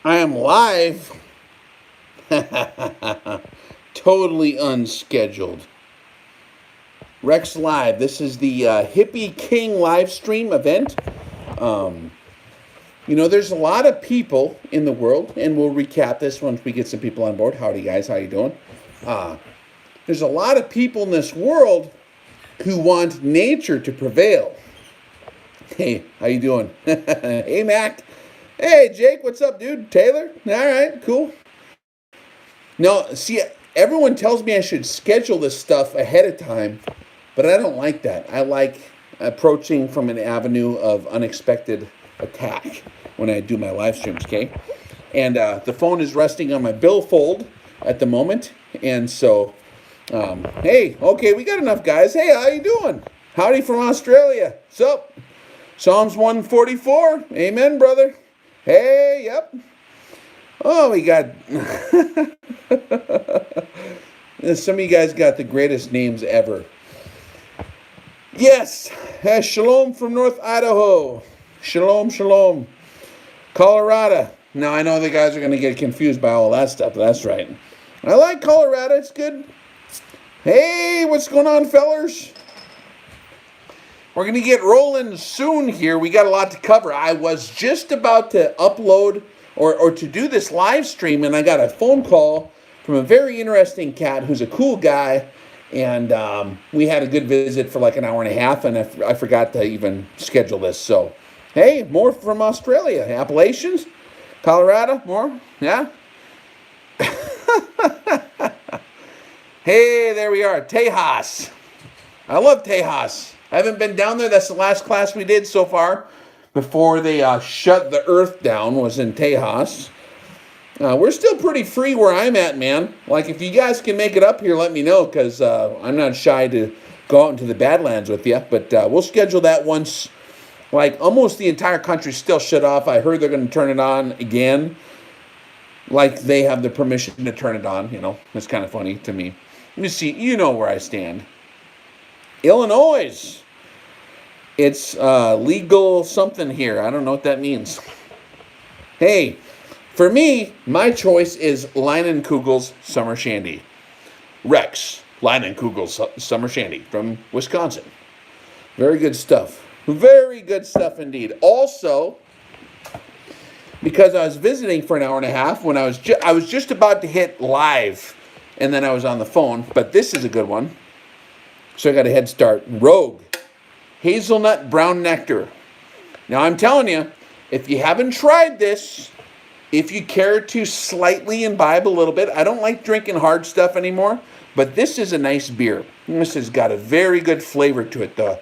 I am live. Totally unscheduled. Rex Live. This is the Hippie King live stream event. There's a lot of people in the world, and we'll recap this once we get some people on board. Howdy, guys. How you doing? There's a lot of people in this world who want nature to prevail. Hey, how you doing? Hey, Mac. Hey, Jake, what's up, dude? Taylor? All right, cool. No, see, everyone tells me I should schedule this stuff ahead of time, but I don't like that. I like approaching from an avenue of unexpected attack when I do my live streams, okay? And the phone is resting on my billfold at the moment, and so, hey, okay, we got enough guys. Hey, how you doing? Howdy from Australia. So, Psalms 144. Amen, brother. Hey, yep. Oh, we got... Some of you guys got the greatest names ever. Yes. Shalom from North Idaho. Shalom, shalom. Colorado. Now, I know the guys are going to get confused by all that stuff, but that's right. I like Colorado. It's good. Hey, what's going on, fellers? We're going to get rolling soon here. We got a lot to cover. I was just about to upload or to do this live stream, and I got a phone call from a very interesting cat who's a cool guy, and we had a good visit for like an hour and a half, and I forgot to even schedule this. So, hey, more from Australia. Appalachians? Colorado? More? Yeah? Hey, there we are. Tejas. I love Tejas. I haven't been down there. That's the last class we did so far before they shut the earth down, was in Tejas. We're still pretty free where I'm at, man. Like, if you guys can make it up here, let me know, because I'm not shy to go out into the Badlands with you. But we'll schedule that once, like, almost the entire country's still shut off. I heard they're going to turn it on again. Like, they have the permission to turn it on, you know. It's kind of funny to me. You see, you know where I stand. Illinois. It's legal something here. I don't know what that means. Hey, for me, my choice is Leinenkugel's Summer Shandy. Rex, Leinenkugel's Summer Shandy from Wisconsin. Very good stuff. Very good stuff indeed. Also, because I was visiting for an hour and a half, when I was just about to hit live, and then I was on the phone, but this is a good one. So I got a head start. Rogue Hazelnut Brown Nectar. Now I'm telling you, if you haven't tried this, if you care to slightly imbibe a little bit, I don't like drinking hard stuff anymore, but this is a nice beer. This has got a very good flavor to it. The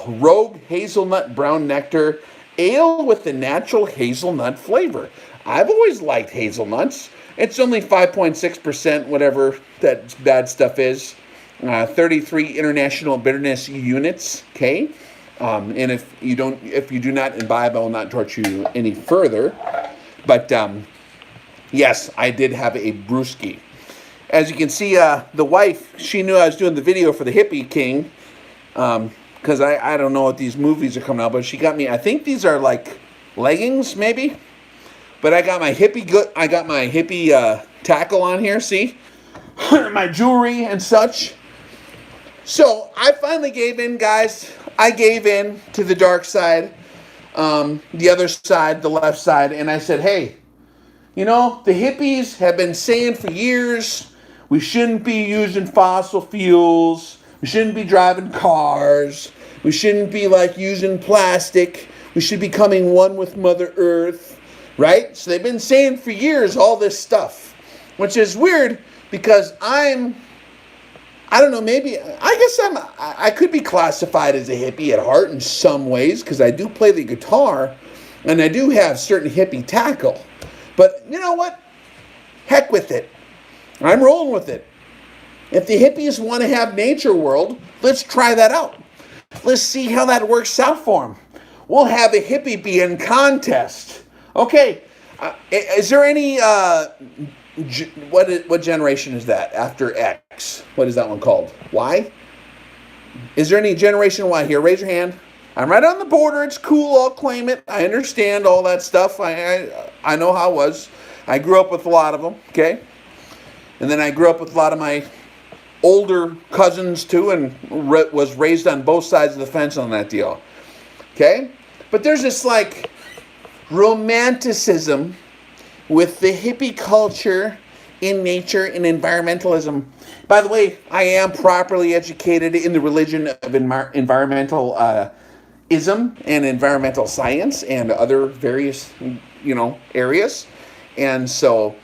Rogue Hazelnut Brown Nectar ale with the natural hazelnut flavor. I've always liked hazelnuts. It's only 5.6%, whatever that bad stuff is. 33 international bitterness units. Okay, and if you do not imbibe, I will not torture you any further. But yes, I did have a brewski. As you can see, the wife, she knew I was doing the video for the Hippie King, because I don't know what these movies are coming out, but she got me. I think these are like leggings, maybe. But I got my hippie tackle on here. See, my jewelry and such. So I finally gave in, guys. I gave in to the dark side, the other side, the left side, and I said, hey, you know, the hippies have been saying for years we shouldn't be using fossil fuels, we shouldn't be driving cars, we shouldn't be like using plastic, we should be becoming one with Mother Earth, right? So they've been saying for years all this stuff, which is weird because I don't know, maybe, I guess I could be classified as a hippie at heart in some ways, because I do play the guitar, and I do have certain hippie tackle. But you know what? Heck with it. I'm rolling with it. If the hippies want to have nature world, let's try that out. Let's see how that works out for them. We'll have a Hippie Beer contest. Okay, is there any... What generation is that after X? What is that one called? Y? Is there any generation Y here? Raise your hand. I'm right on the border. It's cool. I'll claim it. I understand all that stuff. I know how it was. I grew up with a lot of them, okay? And then I grew up with a lot of my older cousins too, and was raised on both sides of the fence on that deal, okay? But there's this like romanticism with the hippie culture in nature and environmentalism. By the way, I am properly educated in the religion of environmental ism and environmental science and other various, areas. And so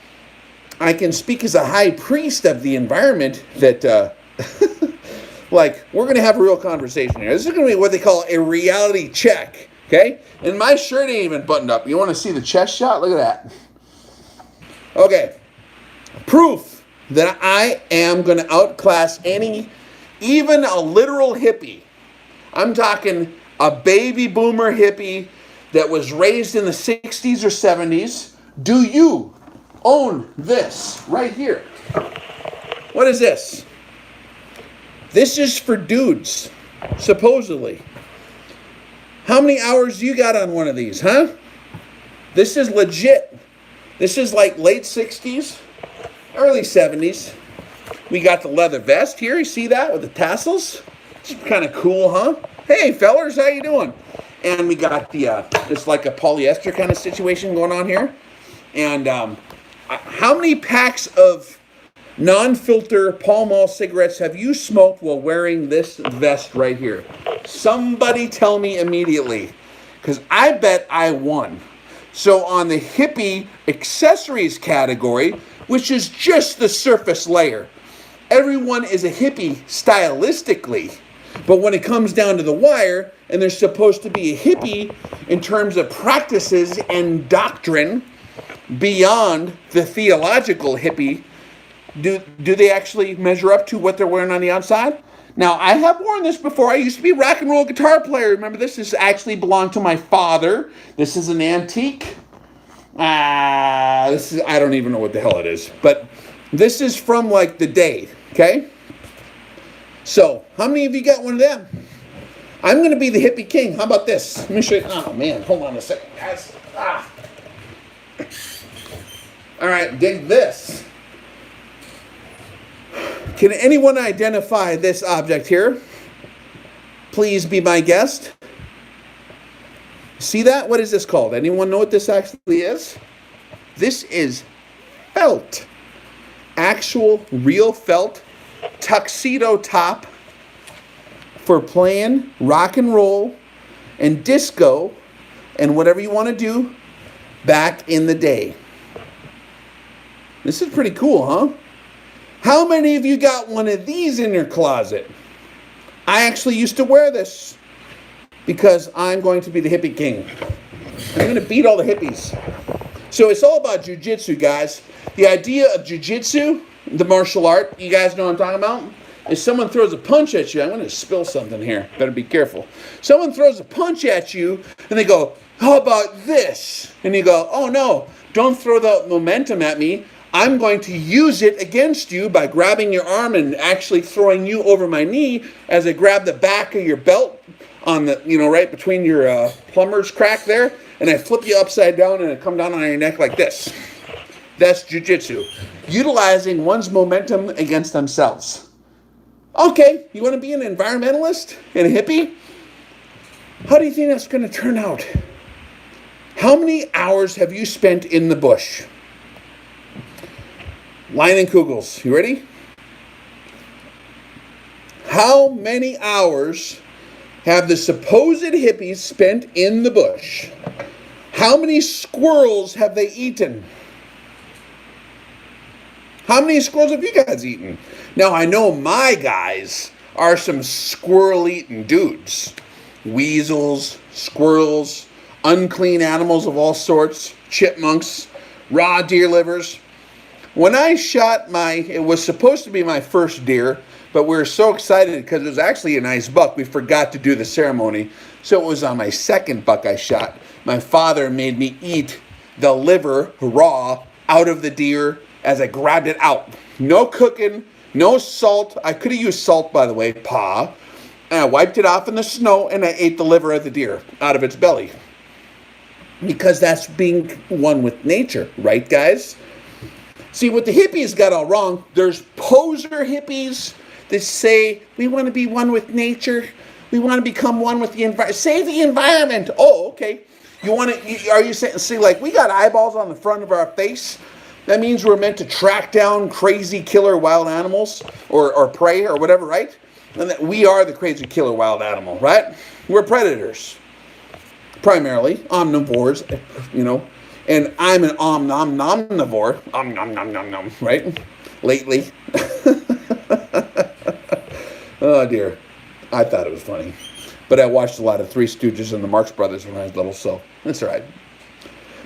I can speak as a high priest of the environment that, like, we're going to have a real conversation here. This is going to be what they call a reality check, okay? And my shirt ain't even buttoned up. You want to see the chest shot? Look at that. Okay. Proof that I am going to outclass even a literal hippie. I'm talking a baby boomer hippie that was raised in the 60s or 70s. Do you own this right here? What is this? This is for dudes, supposedly. How many hours you got on one of these, huh? This is legit. This is like late 60s, early 70s. We got the leather vest here. You see that with the tassels? It's kind of cool, huh? Hey, fellers, how you doing? And we got the it's like a polyester kind of situation going on here. And how many packs of non-filter Pall Mall cigarettes have you smoked while wearing this vest right here? Somebody tell me immediately, because I bet I won. So on the hippie accessories category, which is just the surface layer, everyone is a hippie stylistically. But when it comes down to the wire, and they're supposed to be a hippie in terms of practices and doctrine beyond the theological hippie, do they actually measure up to what they're wearing on the outside? Now, I have worn this before. I used to be a rock and roll guitar player. Remember, this actually belonged to my father. This is an antique. I don't even know what the hell it is. But this is from like the day, okay? So, how many of you got one of them? I'm going to be the hippie king. How about this? Let me show you. Oh, man. Hold on a second, guys. All right, dig this. Can anyone identify this object here? Please be my guest. See that? What is this called? Anyone know what this actually is? This is felt. Actual, real felt tuxedo top for playing rock and roll and disco and whatever you want to do back in the day. This is pretty cool, huh? How many of you got one of these in your closet? I actually used to wear this because I'm going to be the hippie king. I'm going to beat all the hippies. So it's all about jiu-jitsu, guys. The idea of jiu-jitsu, the martial art, you guys know what I'm talking about? If someone throws a punch at you, I'm going to spill something here. Better be careful. Someone throws a punch at you, and they go, how about this? And you go, oh no, don't throw the momentum at me. I'm going to use it against you by grabbing your arm and actually throwing you over my knee as I grab the back of your belt on the, right between your plumber's crack there, and I flip you upside down and I come down on your neck like this. That's jiu-jitsu. Utilizing one's momentum against themselves. Okay, you want to be an environmentalist and a hippie? How do you think that's going to turn out? How many hours have you spent in the bush? Leinenkugels, you ready? How many hours have the supposed hippies spent in the bush? How many squirrels have they eaten? How many squirrels have you guys eaten? Now, I know my guys are some squirrel-eating dudes. Weasels, squirrels, unclean animals of all sorts, chipmunks, raw deer livers. When I shot it was supposed to be my first deer, but we were so excited because it was actually a nice buck, we forgot to do the ceremony. So it was on my second buck I shot. My father made me eat the liver raw out of the deer as I grabbed it out. No cooking, no salt. I could have used salt, by the way, And I wiped it off in the snow, and I ate the liver of the deer out of its belly. Because that's being one with nature, right, guys? See, what the hippies got all wrong, there's poser hippies that say, we want to be one with nature. We want to become one with the environment. Save the environment. Oh, okay. You want to? Are you saying? See, like we got eyeballs on the front of our face. That means we're meant to track down crazy killer wild animals or prey or whatever, right? And that we are the crazy killer wild animal, right? We're predators, primarily omnivores, you know. And I'm an omnivore, right? Lately. Oh dear, I thought it was funny. But I watched a lot of Three Stooges and the Marx Brothers when I was little, so that's all right.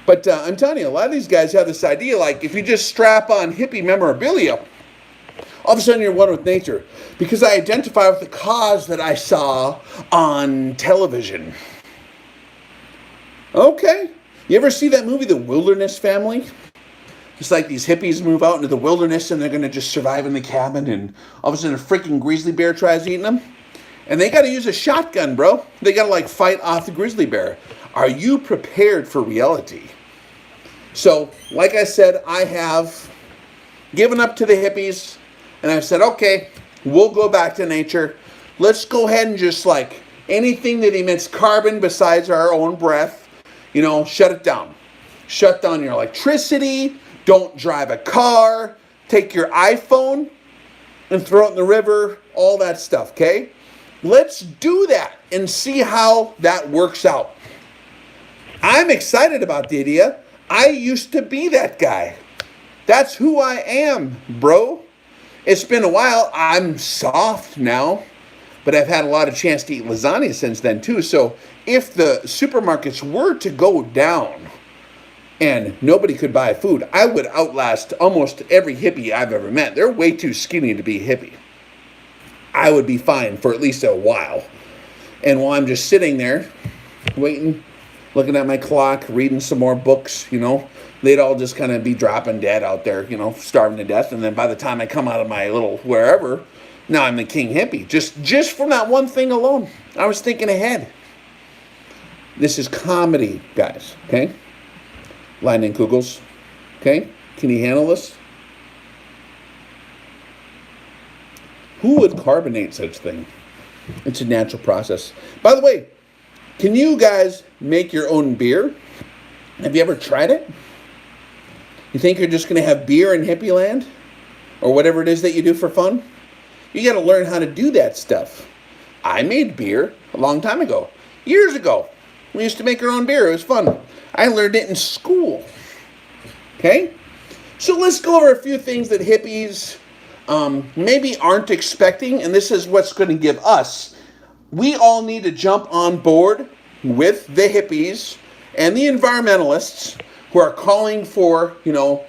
But I'm telling you, a lot of these guys have this idea, like, if you just strap on hippie memorabilia, all of a sudden you're one with nature. Because I identify with the cause that I saw on television. Okay. You ever see that movie, The Wilderness Family? It's like these hippies move out into the wilderness and they're going to just survive in the cabin, and all of a sudden a freaking grizzly bear tries eating them. And they got to use a shotgun, bro. They got to like fight off the grizzly bear. Are you prepared for reality? So, like I said, I have given up to the hippies, and I've said, okay, we'll go back to nature. Let's go ahead and just like anything that emits carbon besides our own breath, you know, shut it down. Shut down your electricity. Don't drive a car. Take your iPhone and throw it in the river. All that stuff, okay? Let's do that and see how that works out. I'm excited about the idea. I used to be that guy. That's who I am, bro. It's been a while. I'm soft now, but I've had a lot of chance to eat lasagna since then too. So if the supermarkets were to go down and nobody could buy food, I would outlast almost every hippie I've ever met. They're way too skinny to be a hippie. I would be fine for at least a while. And while I'm just sitting there, waiting, looking at my clock, reading some more books, you know, they'd all just kind of be dropping dead out there, you know, starving to death. And then by the time I come out of my little wherever, now I'm the king hippie. Just from that one thing alone. I was thinking ahead. This is comedy, guys, okay? Lightning Kugels, okay? Can you handle this? Who would carbonate such thing? It's a natural process. By the way, can you guys make your own beer? Have you ever tried it? You think you're just going to have beer in hippie land? Or whatever it is that you do for fun? You got to learn how to do that stuff. I made beer a long time ago. Years ago. We used to make our own beer. It was fun. I learned it in school. Okay? So let's go over a few things that hippies maybe aren't expecting, and this is what's going to give us. We all need to jump on board with the hippies and the environmentalists who are calling for, you know,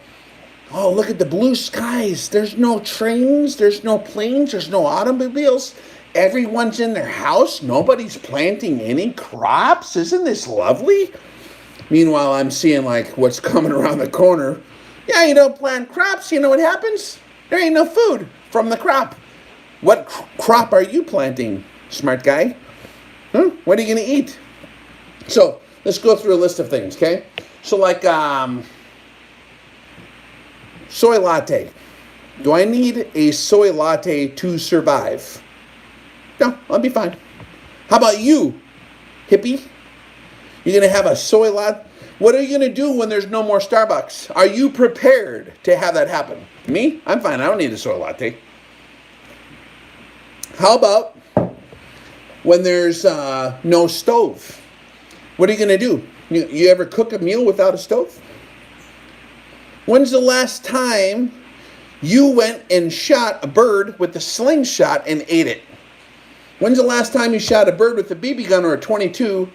oh, look at the blue skies. There's no trains, there's no planes, there's no automobiles. Everyone's in their house. Nobody's planting any crops. Isn't this lovely? Meanwhile, I'm seeing like what's coming around the corner. Yeah, you don't plant crops, you know what happens? There ain't no food from the crop. What crop are you planting, smart guy? Huh? What are you going to eat? So let's go through a list of things, okay? So like soy latte. Do I need a soy latte to survive? No, I'll be fine. How about you, hippie? You're going to have a soy latte? What are you going to do when there's no more Starbucks? Are you prepared to have that happen? Me? I'm fine. I don't need a soy latte. How about when there's no stove? What are you going to do? You ever cook a meal without a stove? When's the last time you went and shot a bird with a slingshot and ate it? When's the last time you shot a bird with a BB gun or a .22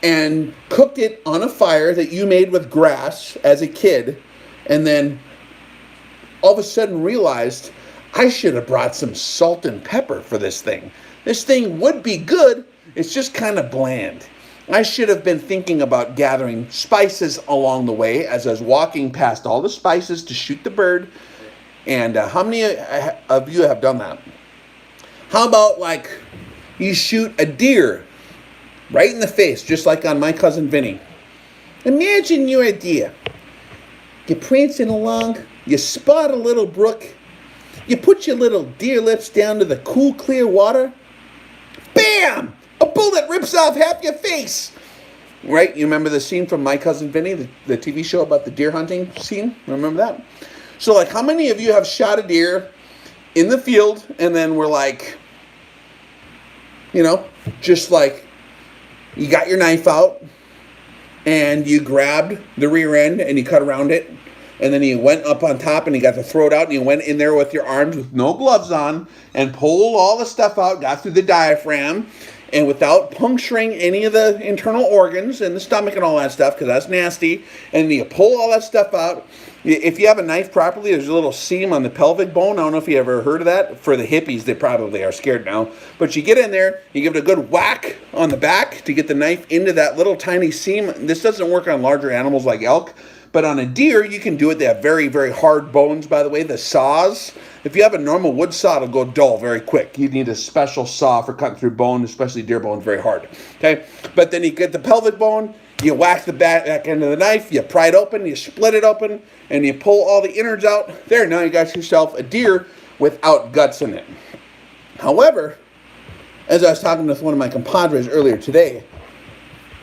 and cooked it on a fire that you made with grass as a kid, and then all of a sudden realized, I should have brought some salt and pepper for this thing. This thing would be good, it's just kind of bland. I should have been thinking about gathering spices along the way as I was walking past all the spices to shoot the bird. And how many of you have done that? How about like you shoot a deer right in the face, just like on My Cousin Vinny. Imagine your idea. You're prancing along, you spot a little brook, you put your little deer lips down to the cool, clear water. Bam! A bullet rips off half your face. Right? You remember the scene from My Cousin Vinny, the TV show about the deer hunting scene? Remember that? So, like, how many of you have shot a deer in the field and then were like, you know, just like, you got your knife out and you grabbed the rear end and you cut around it, and then you went up on top and you got the throat out and you went in there with your arms with no gloves on and pulled all the stuff out, got through the diaphragm, and without puncturing any of the internal organs and the stomach and all that stuff, because that's nasty, and you pull all that stuff out. If you have a knife properly, there's a little seam on the pelvic bone. I don't know if you ever heard of that. For the hippies, they probably are scared now. But you get in there, you give it a good whack on the back to get the knife into that little tiny seam. This doesn't work on larger animals like elk, but on a deer, you can do it. They have very, very hard bones, by the way, the saws. If you have a normal wood saw, it'll go dull very quick. You need a special saw for cutting through bone, especially deer bone, very hard. Okay, but then you get the pelvic bone, you whack the back end of the knife, you pry it open, you split it open, and you pull all the innards out. There, now you got yourself a deer without guts in it. However, as I was talking with one of my compadres earlier today,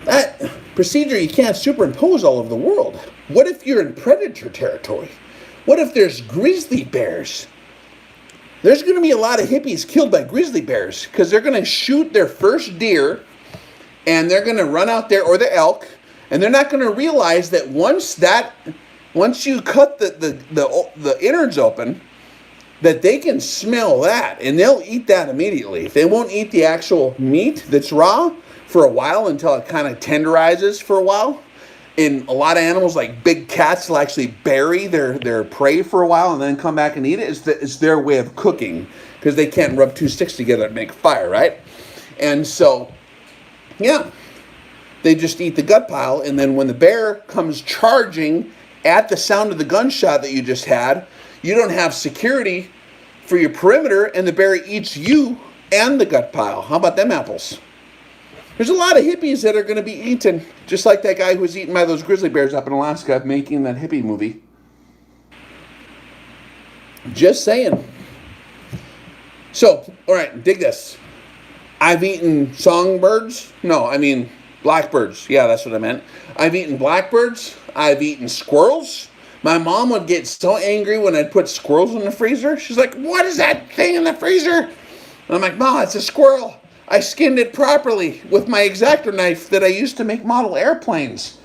that procedure you can't superimpose all over the world. What if you're in predator territory? What if there's grizzly bears? There's going to be a lot of hippies killed by grizzly bears because they're going to shoot their first deer and they're going to run out there, or the elk, and they're not going to realize that once you cut the innards open, that they can smell that and they'll eat that immediately. They won't eat the actual meat that's raw for a while until it kind of tenderizes for a while. In a lot of animals, like big cats, will actually bury their prey for a while and then come back and eat it. It's their way of cooking because they can't rub two sticks together and make a fire, right? And so, yeah, they just eat the gut pile, and then when the bear comes charging at the sound of the gunshot that you just had, you don't have security for your perimeter, and the bear eats you and the gut pile. How about them apples? There's a lot of hippies that are going to be eaten, just like that guy who was eaten by those grizzly bears up in Alaska making that hippie movie. Just saying. So, all right, dig this. I've eaten songbirds. No, I mean blackbirds. Yeah, that's what I meant. I've eaten blackbirds. I've eaten squirrels. My mom would get so angry when I'd put squirrels in the freezer. She's like, "What is that thing in the freezer?" And I'm like, "Mom, it's a squirrel. I skinned it properly with my X-Acto knife that I used to make model airplanes."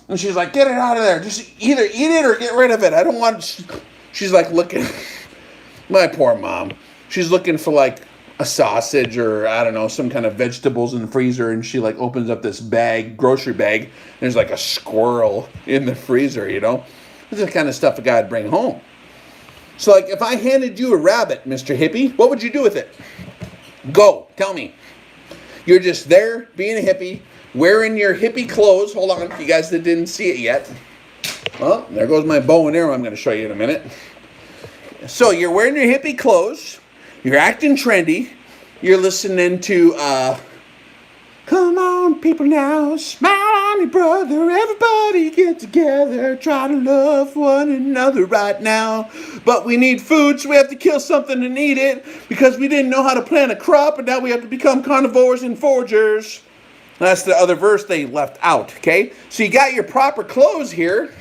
And she's like, "Get it out of there. Just either eat it or get rid of it. I don't want..." She's like looking... My poor mom. She's looking for like a sausage or, I don't know, some kind of vegetables in the freezer, and she like opens up this bag, grocery bag, and there's like a squirrel in the freezer, you know? This is the kind of stuff a guy would bring home. So like, if I handed you a rabbit, Mr. Hippie, what would you do with it? Go, tell me. You're just there being a hippie, wearing your hippie clothes. Hold on, you guys that didn't see it yet. Well, there goes my bow and arrow I'm going to show you in a minute. So you're wearing your hippie clothes. You're acting trendy. You're listening to, come on people now, smile on your brother. Everybody get together, try to love one another right now. But we need food, so we have to kill something and eat it, because we didn't know how to plant a crop, and now we have to become carnivores and foragers. That's the other verse they left out, okay? So you got your proper clothes here.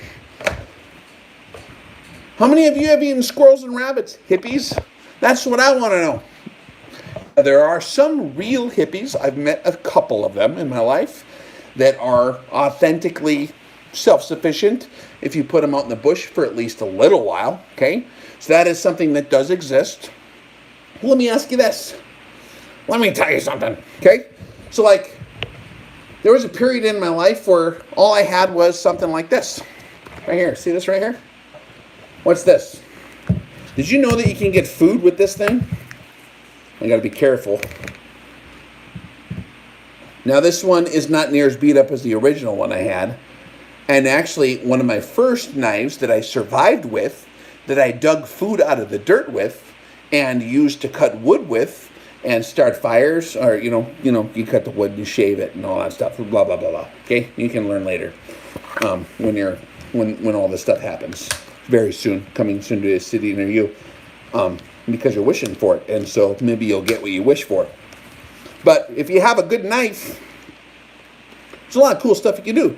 How many of you have eaten squirrels and rabbits, hippies? That's what I want to know. There are some real hippies, I've met a couple of them in my life, that are authentically self-sufficient if you put them out in the bush for at least a little while, okay? So that is something that does exist. Let me ask you this. Let me tell you something, okay? So like, there was a period in my life where all I had was something like this. Right here, see this right here? What's this? Did you know that you can get food with this thing? I gotta be careful. Now this one is not near as beat up as the original one I had. And actually, one of my first knives that I survived with, that I dug food out of the dirt with, and used to cut wood with, and start fires, or you cut the wood and you shave it and all that stuff. Blah blah blah blah. Okay, you can learn later when all this stuff happens. Very soon, coming soon to a city near you, because you're wishing for it, and so maybe you'll get what you wish for. But if you have a good knife, there's a lot of cool stuff you can do.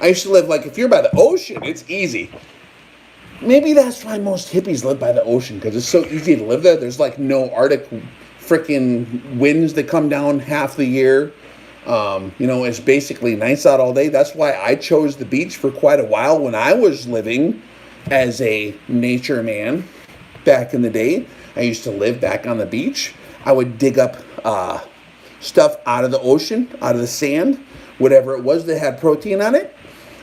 I used to live, like, if you're by the ocean, it's easy. Maybe that's why most hippies live by the ocean, because it's so easy to live there. There's, like, no Arctic freaking winds that come down half the year. It's basically nice out all day. That's why I chose the beach for quite a while when I was living as a nature man back in the day. I used to live back on the beach. I would dig up stuff out of the ocean, out of the sand, whatever it was that had protein on it.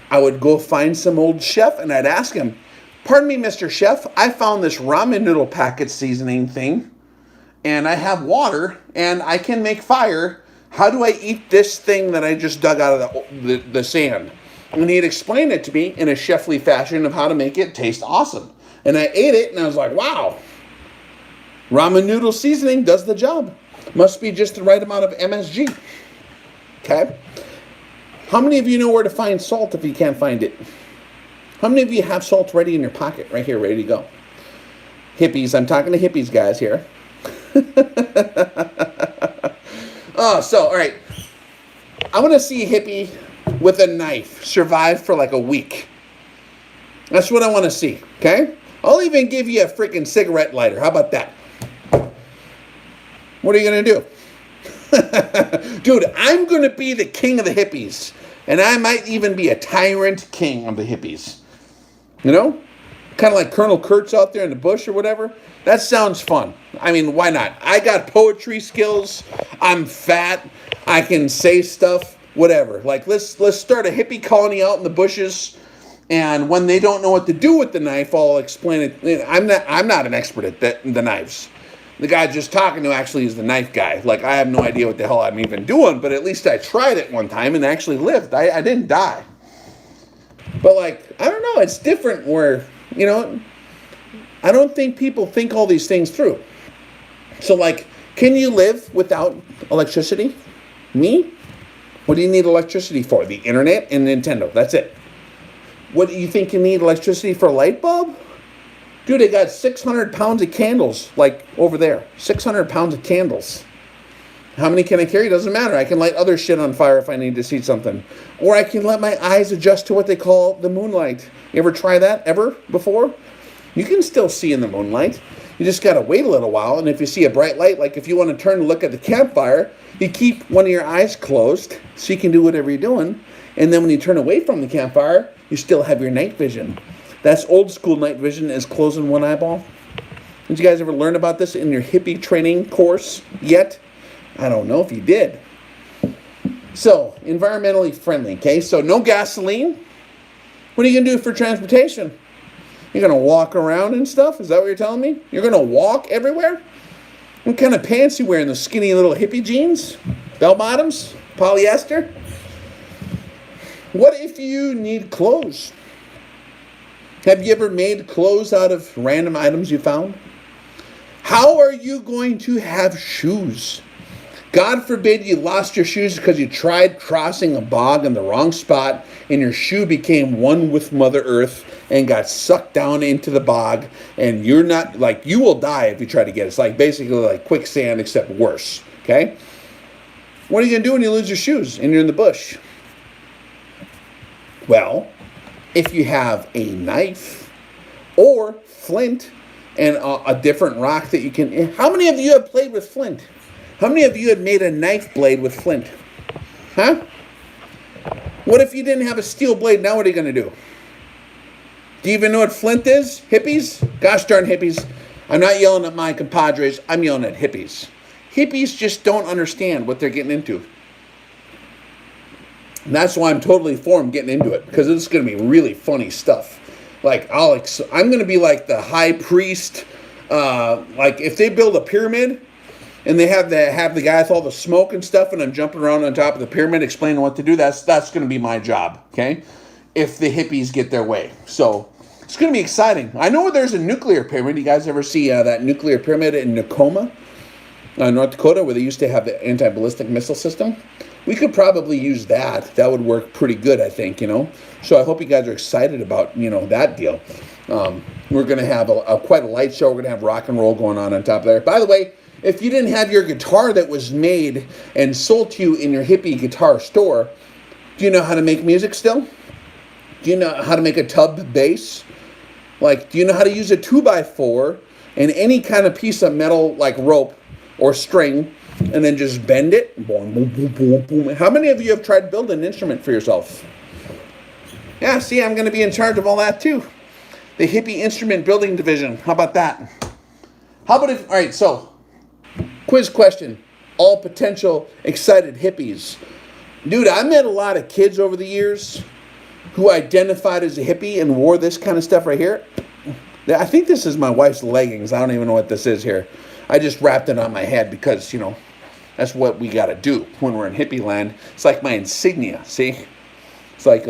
I would go find some old chef and I'd ask him, "Pardon me, Mr. Chef, I found this ramen noodle packet seasoning thing, and I have water, and I can make fire. How do I eat this thing that I just dug out of the sand?" And he'd explain it to me in a chefly fashion of how to make it taste awesome. And I ate it, and I was like, wow, ramen noodle seasoning does the job. Must be just the right amount of MSG. Okay? How many of you know where to find salt if you can't find it? How many of you have salt ready in your pocket, right here, ready to go? Hippies, I'm talking to hippies, guys, here. All right. I want to see a hippie with a knife survive for like a week. That's what I want to see, okay? I'll even give you a freaking cigarette lighter. How about that? What are you going to do? Dude, I'm going to be the king of the hippies. And I might even be a tyrant king of the hippies. Kind of like Colonel Kurtz out there in the bush or whatever. That sounds fun. I mean, why not? I got poetry skills. I'm fat. I can say stuff. Whatever. Like, let's start a hippie colony out in the bushes. And when they don't know what to do with the knife, I'll explain it. I'm not an expert at the knives. The guy just talking to actually is the knife guy. Like, I have no idea what the hell I'm even doing, but at least I tried it one time and actually lived. I didn't die. But, like, I don't know. It's different where, I don't think people think all these things through. So, like, can you live without electricity? Me? What do you need electricity for? The internet and Nintendo. That's it. What do you think you need electricity for? A light bulb? Dude, I got 600 pounds of candles, like over there. 600 pounds of candles. How many can I carry? Doesn't matter. I can light other shit on fire if I need to see something. Or I can let my eyes adjust to what they call the moonlight. You ever try that ever before? You can still see in the moonlight. You just got to wait a little while. And if you see a bright light, like if you want to turn to look at the campfire, you keep one of your eyes closed so you can do whatever you're doing. And then when you turn away from the campfire, you still have your night vision. That's old school night vision, is closing one eyeball. Did you guys ever learn about this in your hippie training course yet? I don't know if you did. So, environmentally friendly, okay? So, no gasoline. What are you going to do for transportation? You're going to walk around and stuff? Is that what you're telling me? You're going to walk everywhere? What kind of pants you wearing? The skinny little hippie jeans? Bell bottoms? Polyester? What if you need clothes? Have you ever made clothes out of random items you found? How are you going to have shoes? God forbid you lost your shoes because you tried crossing a bog in the wrong spot and your shoe became one with Mother Earth and got sucked down into the bog, and you're not, like, you will die if you try to get it. It's like basically like quicksand except worse, okay? What are you going to do when you lose your shoes and you're in the bush? Well, if you have a knife or flint and a different rock that you can... How many of you have played with flint? How many of you have made a knife blade with flint? Huh? What if you didn't have a steel blade? Now what are you going to do? Do you even know what flint is? Hippies? Gosh darn hippies. I'm not yelling at my compadres. I'm yelling at hippies. Hippies just don't understand what they're getting into. And that's why I'm totally for them getting into it, because it's going to be really funny stuff. Like, I'm going to be like the high priest. Like, if they build a pyramid and they have the guy with all the smoke and stuff, and I'm jumping around on top of the pyramid explaining what to do, that's going to be my job, okay? If the hippies get their way. So, it's going to be exciting. I know there's a nuclear pyramid. You guys ever see that nuclear pyramid in Nakoma? North Dakota, where they used to have the anti-ballistic missile system. We could probably use that. That would work pretty good, I think, So I hope you guys are excited about, that deal. We're going to have quite a light show. We're going to have rock and roll going on top there. By the way, if you didn't have your guitar that was made and sold to you in your Hippie guitar store, do you know how to make music still? Do you know how to make a tub bass? Do you know how to use a 2x4 and any kind of piece of metal like rope or string and then just bend it? Boom, boom, boom, boom, boom. How many of you have tried building an instrument for yourself? Yeah, see, I'm going to be in charge of all that too. The Hippie Instrument Building Division. How about that? All right, so, quiz question. All potential excited hippies. Dude, I met a lot of kids over the years who identified as a hippie and wore this kind of stuff right here. I think this is my wife's leggings. I don't even know what this is here. I just wrapped it on my head because, that's what we got to do when we're in hippie land. It's like my insignia, see? It's like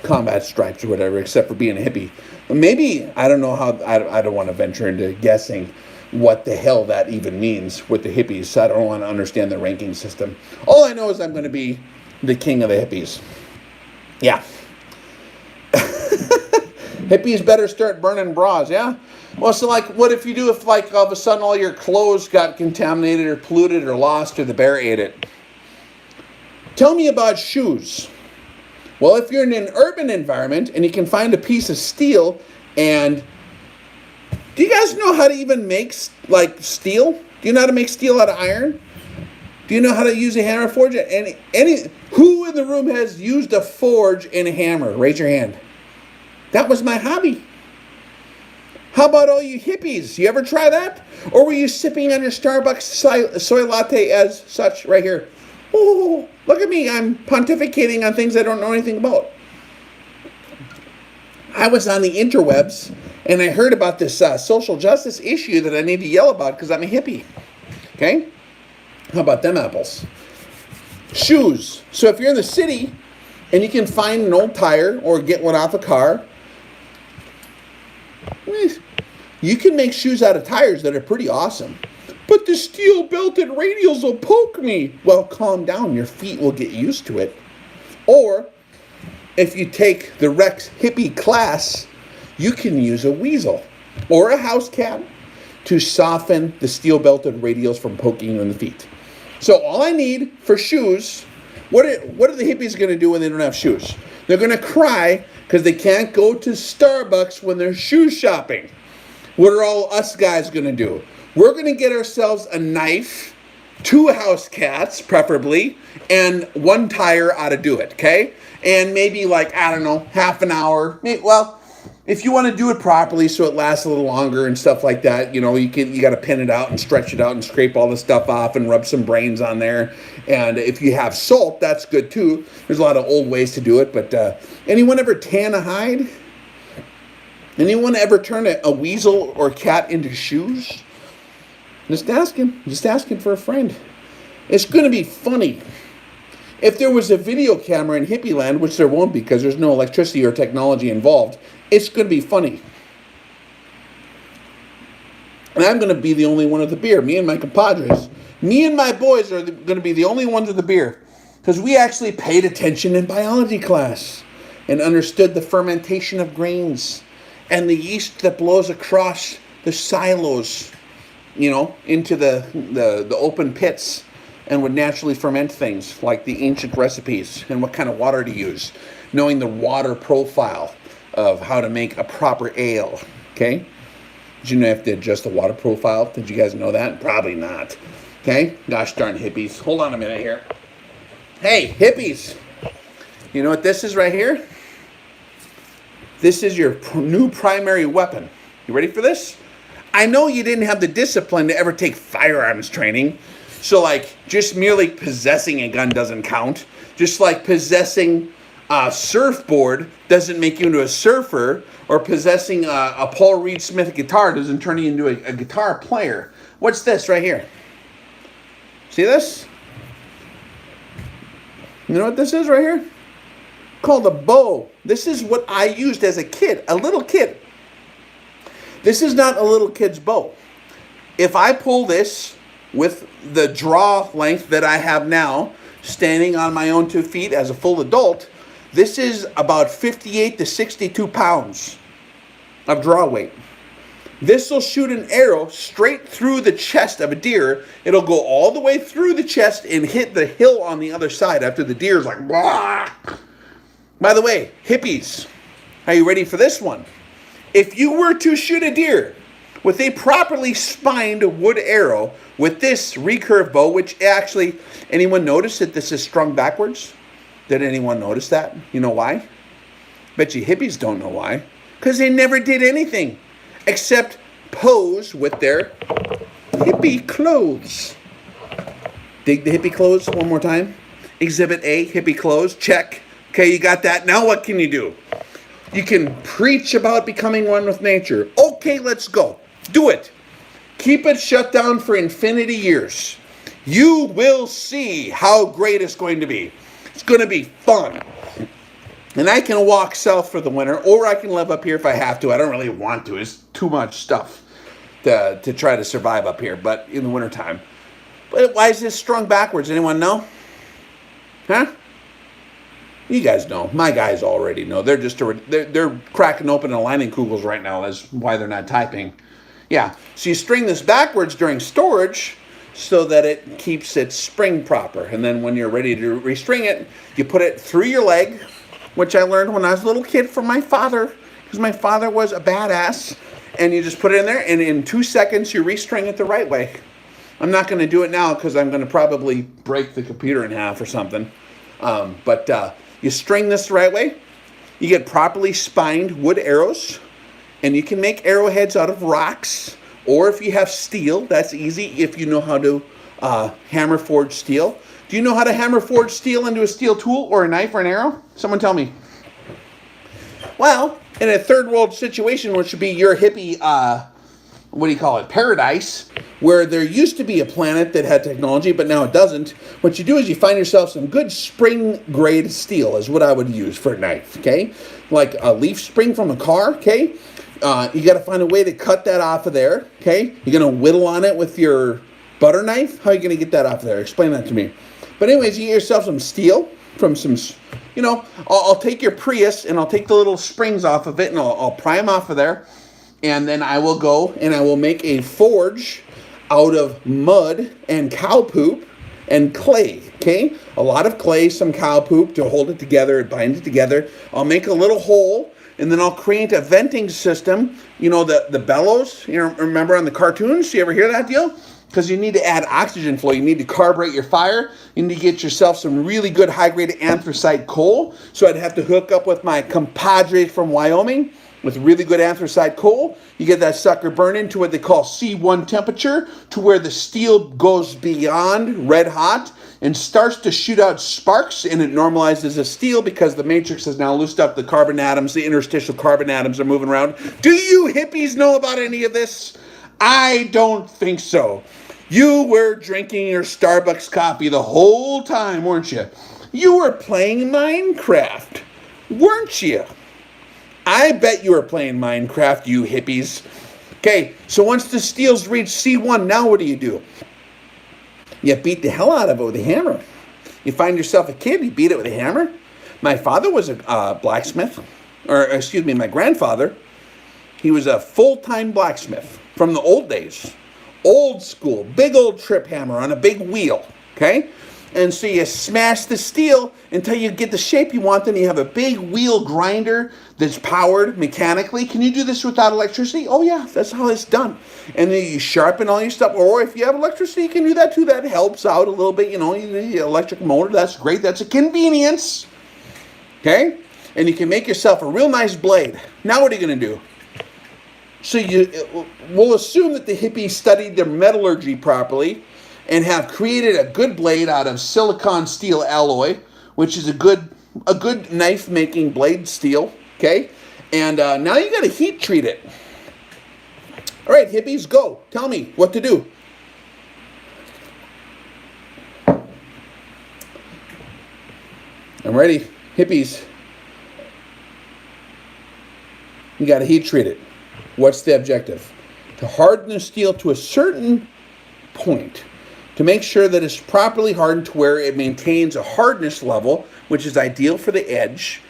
combat stripes or whatever, except for being a hippie. Maybe, I don't know how, I don't want to venture into guessing what the hell that even means with the hippies. So I don't want to understand the ranking system. All I know is I'm going to be the king of the hippies. Yeah. Hippies better start burning bras, yeah? Well, so what if you do if all of a sudden all your clothes got contaminated or polluted or lost or the bear ate it? Tell me about shoes. Well, if you're in an urban environment and you can find a piece of steel and... Do you guys know how to even make, steel? Do you know how to make steel out of iron? Do you know how to use a hammer forge? Who in the room has used a forge and a hammer? Raise your hand. That was my hobby. How about all you hippies? You ever try that? Or were you sipping on your Starbucks soy latte as such right here? Oh, look at me. I'm pontificating on things I don't know anything about. I was on the interwebs and I heard about this social justice issue that I need to yell about because I'm a hippie. Okay? How about them apples? Shoes. So if you're in the city and you can find an old tire or get one off a car, you can make shoes out of tires that are pretty awesome. But the steel belted radials will poke me. Well, calm down. Your feet will get used to it. Or if you take the Rex Hippie class, you can use a weasel or a house cat to soften the steel belted radials from poking you in the feet. So all I need for shoes, what are the hippies going to do when they don't have shoes? They're going to cry because they can't go to Starbucks when they're shoe shopping. What are all us guys going to do? We're going to get ourselves a knife, 2 house cats, preferably, and 1 tire ought to do it, okay? And maybe half an hour. Well, if you want to do it properly so it lasts a little longer and stuff like that, you got to pin it out and stretch it out and scrape all the stuff off and rub some brains on there. And if you have salt, that's good too. There's a lot of old ways to do it, but anyone ever tan a hide? Anyone ever turn a weasel or cat into shoes? Just asking for a friend. It's going to be funny. If there was a video camera in hippie land, which there won't be because there's no electricity or technology involved, it's going to be funny. And I'm going to be the only one with the beer. Me and my compadres. Me and my boys are going to be the only ones with the beer. Because we actually paid attention in biology class and understood the fermentation of grains and the yeast that blows across the silos, into the open pits and would naturally ferment things like the ancient recipes and what kind of water to use, knowing the water profile of how to make a proper ale, okay? Did you know you have to adjust the water profile? Did you guys know that? Probably not, okay? Gosh darn hippies. Hold on a minute here. Hey, hippies. You know what this is right here? This is your new primary weapon. You ready for this? I know you didn't have the discipline to ever take firearms training. So just merely possessing a gun doesn't count. Just like possessing a surfboard doesn't make you into a surfer, or possessing a Paul Reed Smith guitar doesn't turn you into a guitar player. What's this right here? See this? You know what this is right here? Called a bow. This is what I used as a kid, a little kid. This is not a little kid's bow. If I pull this with the draw length that I have now, standing on my own 2 feet as a full adult, this is about 58 to 62 pounds of draw weight. This will shoot an arrow straight through the chest of a deer. It'll go all the way through the chest and hit the hill on the other side after the deer's like, blah. By the way, hippies, are you ready for this one? If you were to shoot a deer with a properly spined wood arrow with this recurve bow, which actually, anyone notice that this is strung backwards? Did anyone notice that? You know why? Bet you hippies don't know why. Because they never did anything except pose with their hippie clothes. Dig the hippie clothes one more time. Exhibit A, hippie clothes, check. Okay, you got that. Now what can you do? You can preach about becoming one with nature. Okay, let's go. Do it. Keep it shut down for infinity years. You will see how great it's going to be. It's going to be fun. And I can walk south for the winter, or I can live up here if I have to. I don't really want to. It's too much stuff to try to survive up here, but in the wintertime. But why is this strung backwards? Anyone know? Huh? You guys know. My guys already know. They're cracking open a lining kugels right now. That's why they're not typing. Yeah. So you string this backwards during storage so that it keeps its spring proper. And then when you're ready to restring it, you put it through your leg, which I learned when I was a little kid from my father, because my father was a badass. And you just put it in there, and in 2 seconds, you restring it the right way. I'm not going to do it now because I'm going to probably break the computer in half or something. But you string this the right way. You get properly spined wood arrows, and you can make arrowheads out of rocks, or if you have steel, that's easy if you know how to hammer forge steel. Do you know how to hammer forge steel into a steel tool or a knife or an arrow? Someone tell me. Well, in a third world situation, which would be your hippie, paradise, where there used to be a planet that had technology, but now it doesn't. What you do is you find yourself some good spring grade steel is what I would use for a knife, okay? Like a leaf spring from a car, okay? You got to find a way to cut that off of there, okay? You're going to whittle on it with your butter knife? How are you going to get that off of there? Explain that to me. But anyways, you get yourself some steel from some, I'll take your Prius and I'll take the little springs off of it and I'll pry them off of there. And then I will go and I will make a forge out of mud and cow poop and clay, okay? A lot of clay, some cow poop to hold it together and bind it together. I'll make a little hole and then I'll create a venting system. You know, the bellows, remember on the cartoons? You ever hear that deal? Because you need to add oxygen flow. You need to carburate your fire. You need to get yourself some really good high-grade anthracite coal. So I'd have to hook up with my compadre from Wyoming with really good anthracite coal. You get that sucker burning to what they call C1 temperature, to where the steel goes beyond red hot and starts to shoot out sparks, and it normalizes the steel because the matrix has now loosed up the carbon atoms. The interstitial carbon atoms are moving around. Do you hippies know about any of this? I don't think so. You were drinking your Starbucks coffee the whole time, weren't you? You were playing Minecraft, weren't you? I bet you were playing Minecraft, you hippies. Okay, so once the steel's reached C1, now what do? You beat the hell out of it with a hammer. You find yourself a kid, you beat it with a hammer. My father was a blacksmith, my grandfather. He was a full-time blacksmith from the old days. Old school, big old trip hammer on a big wheel, okay? And so you smash the steel until you get the shape you want. Then you have a big wheel grinder that's powered mechanically. Can you do this without electricity? Oh yeah, that's how it's done. And then you sharpen all your stuff. Or if you have electricity, you can do that too. That helps out a little bit. You need an electric motor. That's great. That's a convenience. Okay? And you can make yourself a real nice blade. Now what are you going to do? So we'll assume that the hippies studied their metallurgy properly and have created a good blade out of silicon steel alloy, which is a good knife making blade steel, okay? And now you got to heat treat it. All right, hippies, go. Tell me what to do. I'm ready. Hippies, you got to heat treat it. What's the objective? To harden the steel to a certain point. to make sure that it's properly hardened to where it maintains a hardness level, which is ideal for the edge.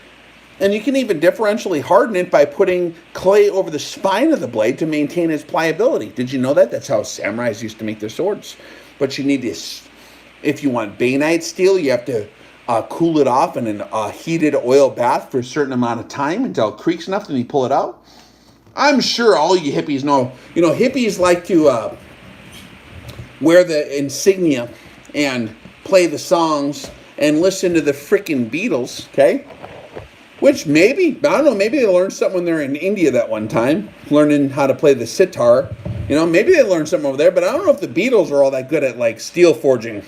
And you can even differentially harden it by putting clay over the spine of the blade to maintain its pliability. Did you know that? That's how samurais used to make their swords. But you need this. If you want bainite steel, you have to cool it off in a heated oil bath for a certain amount of time until it creaks enough, then you pull it out. I'm sure all you hippies know. You know, hippies like to wear the insignia and play the songs and listen to the frickin' Beatles, okay? Which maybe, I don't know, maybe they learned something when they're in India that one time, learning how to play the sitar. You know, maybe they learned something over there, but I don't know if the Beatles are all that good at, like, steel forging.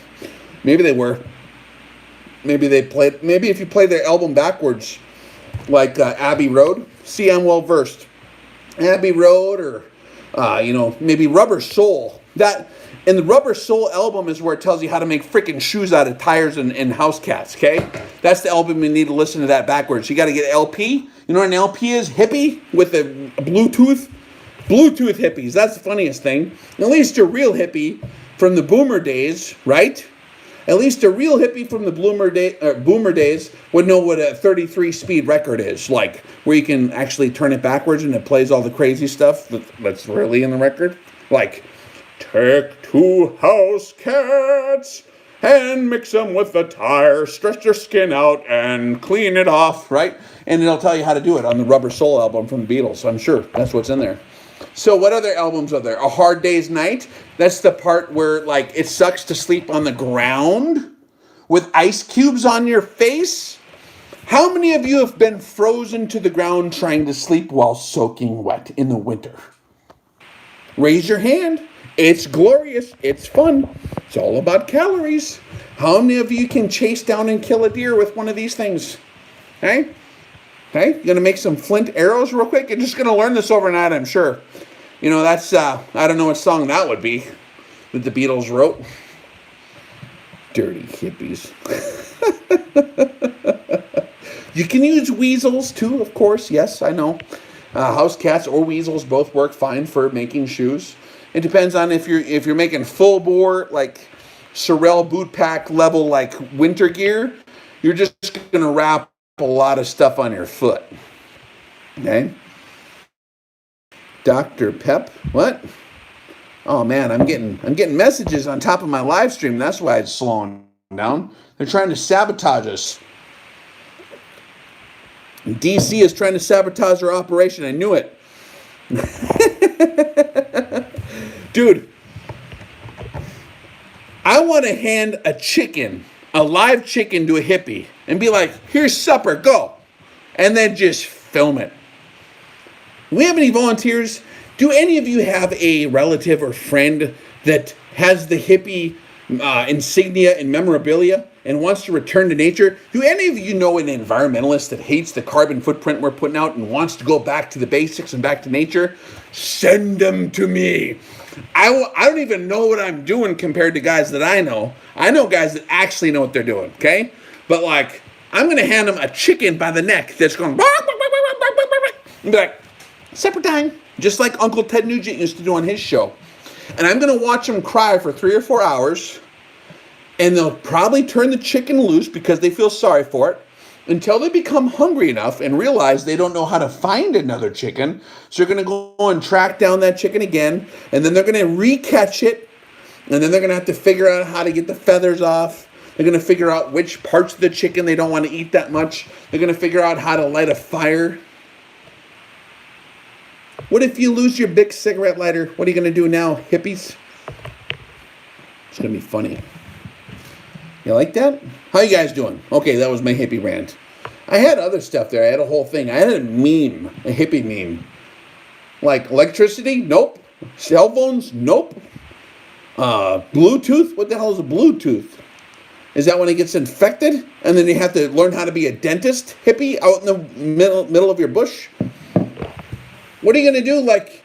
Maybe they were. Maybe they played, maybe if you play their album backwards, like Abbey Road, see, I'm well versed. Abbey Road or, you know, maybe Rubber Soul. That, and the Rubber Soul album is where it tells you how to make freaking shoes out of tires and house cats, okay? That's the album you need to listen to that backwards. You got to get LP. You know what an LP is? Hippie with a Bluetooth. Bluetooth hippies. That's the funniest thing. At least a real hippie from the boomer days, right? At least a real hippie from the boomer days would know what a 33-speed record is, like where you can actually turn it backwards and it plays all the crazy stuff that's really in the record. Like, take 2 house cats and mix them with the tire, stretch their skin out and clean it off, right? And it'll tell you how to do it on the Rubber Soul album from the Beatles. I'm sure that's what's in there. So what other albums are there? A Hard Day's Night. That's the part where, like, it sucks to sleep on the ground with ice cubes on your face. How many of you have been frozen to the ground trying to sleep while soaking wet in the winter? Raise your hand. It's glorious. It's fun. It's all about calories. How many of you can chase down and kill a deer with one of these things? Okay? Okay, you're going to make some flint arrows real quick. You're just going to learn this overnight, I'm sure. You know, that's, I don't know what song that would be that the Beatles wrote. Dirty hippies. You can use Weasels too, of course. Yes, I know. House cats or Weasels both work fine for making shoes. It depends on if you're making full bore, like Sorel boot pack level, like winter gear. You're just going to wrap a lot of stuff on your foot. Okay? Dr. Pep, what? Oh man, I'm getting messages on top of my live stream. That's why it's slowing down. They're trying to sabotage us. DC is trying to sabotage our operation. I knew it. Dude, I want to hand a live chicken to a hippie and be like, here's supper, go. And then just film it. Do we have any volunteers? Do any of you have a relative or friend that has the hippie insignia and memorabilia and wants to return to nature? Do any of you know an environmentalist that hates the carbon footprint we're putting out and wants to go back to the basics and back to nature? Send them to me. I don't even know what I'm doing compared to guys that I know. I know guys that actually know what they're doing, okay? But like, I'm going to hand them a chicken by the neck that's going and be like, supper time. Just like Uncle Ted Nugent used to do on his show. And I'm going to watch them cry for 3 or 4 hours. And they'll probably turn the chicken loose because they feel sorry for it until they become hungry enough and realize they don't know how to find another chicken. So they're going to go and track down that chicken again. And then they're going to re-catch it. And then they're going to have to figure out how to get the feathers off. They're going to figure out which parts of the chicken they don't want to eat that much. They're going to figure out how to light a fire. What if you lose your big cigarette lighter? What are you going to do now, hippies? It's going to be funny. You like that? How you guys doing? Okay, that was my hippie rant. I had other stuff there. I had a whole thing. I had a meme, a hippie meme. Like electricity? Nope. Cell phones? Nope. Bluetooth? What the hell is a Bluetooth? Is that when it gets infected? And then you have to learn how to be a dentist hippie out in the middle of your bush? What are you going to do, like,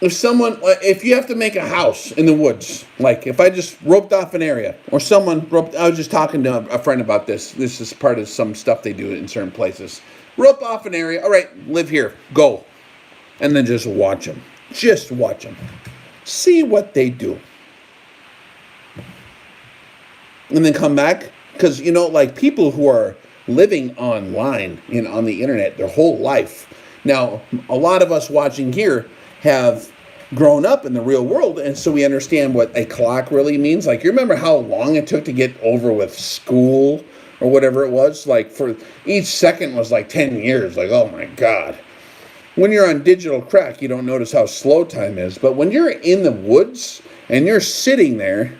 if you have to make a house in the woods, like if I just roped off an area, or I was just talking to a friend about this. This is part of some stuff they do in certain places. Rope off an area, all right, live here, go. And then just watch them. Just watch them. See what they do. and then come back. Because, you know, like people who are living online and on the internet their whole life. Now, a lot of us watching here have grown up in the real world, and so we understand what a clock really means. Like, you remember how long it took to get over with school or whatever it was? Like, for each second was like 10 years. Like, oh my God. When you're on digital crack, you don't notice how slow time is. But when you're in the woods and you're sitting there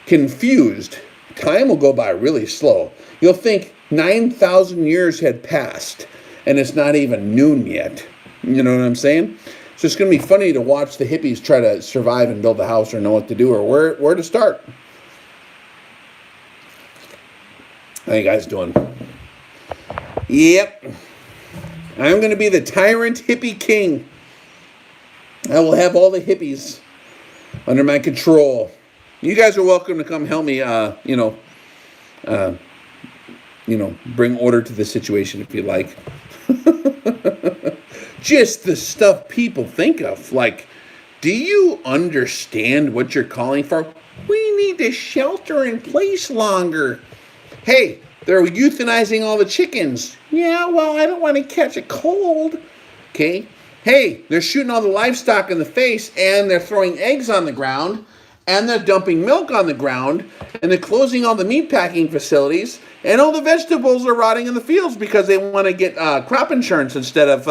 confused, time will go by really slow. You'll think 9,000 years had passed, and it's not even noon yet. You know what I'm saying? So it's going to be funny to watch the hippies try to survive and build a house or know what to do or where to start. How you guys doing? Yep. I'm going to be the Tyrant Hippie King. I will have all the hippies under my control. You guys are welcome to come help me, bring order to the situation if you like. Just the stuff people think of. Like, do you understand what you're calling for? We need to shelter in place longer. Hey, they're euthanizing all the chickens. Yeah, well, I don't want to catch a cold. Okay. Hey, they're shooting all the livestock in the face, and they're throwing eggs on the ground, and they're dumping milk on the ground, and they're closing all the meat packing facilities, and all the vegetables are rotting in the fields because they want to get crop insurance instead of,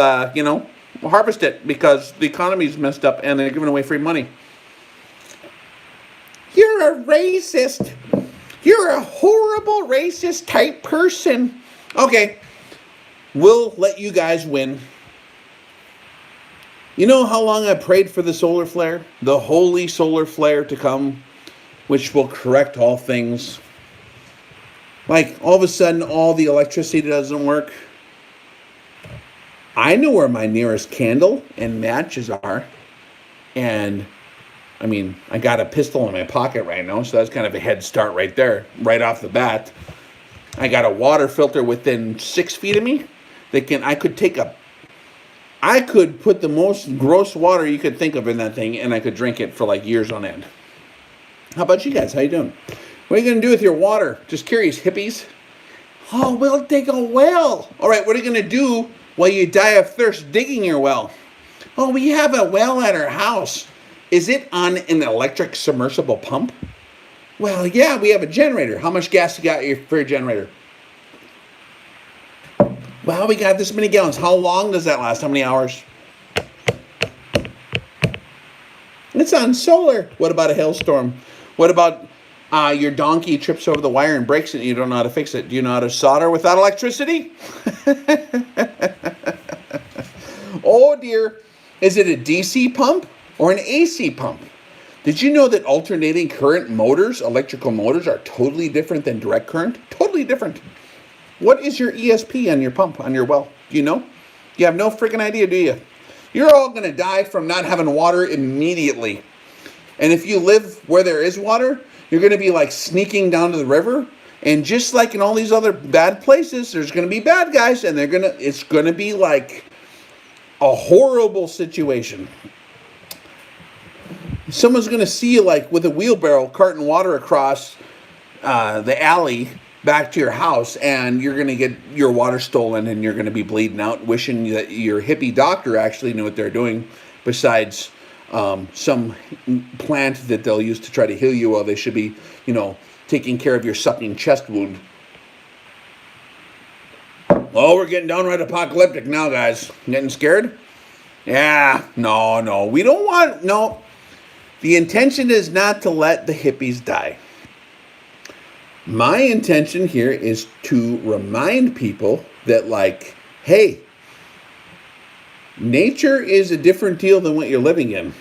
harvest it because the economy's messed up and they're giving away free money. You're a racist. You're a horrible racist type person. Okay, we'll let you guys win. You know how long I prayed for the solar flare? The holy solar flare to come, which will correct all things. Like, all of a sudden, all the electricity doesn't work. I know where my nearest candle and matches are. And, I got a pistol in my pocket right now, so that's kind of a head start right there, right off the bat. I got a water filter within 6 feet of me. I could put the most gross water you could think of in that thing, and I could drink it for like years on end. How about you guys? How you doing? What are you going to do with your water? Just curious, hippies. Oh, we'll dig a well. All right, what are you going to do while you die of thirst digging your well? Oh, we have a well at our house. Is it on an electric submersible pump? Well, yeah, we have a generator. How much gas you got for your generator? Well, we got this many gallons. How long does that last? How many hours? It's on solar. What about a hailstorm? What about your donkey trips over the wire and breaks it and you don't know how to fix it? Do you know how to solder without electricity? Oh dear. Is it a DC pump or an AC pump? Did you know that alternating current motors, electrical motors, are totally different than direct current? Totally different. What is your ESP on your pump, on your well? Do you know? You have no freaking idea, do you? You're all going to die from not having water immediately. And if you live where there is water, you're going to be like sneaking down to the river. And just like in all these other bad places, there's going to be bad guys, and it's going to be like a horrible situation. Someone's going to see you like with a wheelbarrow carting water across the alley back to your house, and you're going to get your water stolen, and you're going to be bleeding out, wishing that your hippie doctor actually knew what they're doing, besides some plant that they'll use to try to heal you while they should be, taking care of your sucking chest wound. Oh, we're getting downright apocalyptic now, guys. Getting scared? Yeah, no. We don't want, no. The intention is not to let the hippies die. My intention here is to remind people that, like, hey, nature is a different deal than what you're living in.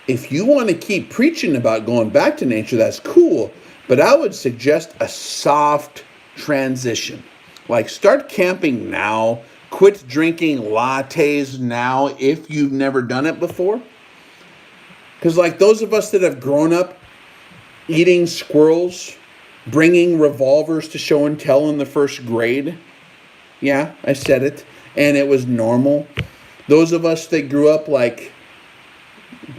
If you want to keep preaching about going back to nature, that's cool. But I would suggest a soft transition. Like, start camping now. Quit drinking lattes now if you've never done it before. Because, like, those of us that have grown up eating squirrels, bringing revolvers to show and tell in the first grade. Yeah, I said it. And it was normal. Those of us that grew up, like,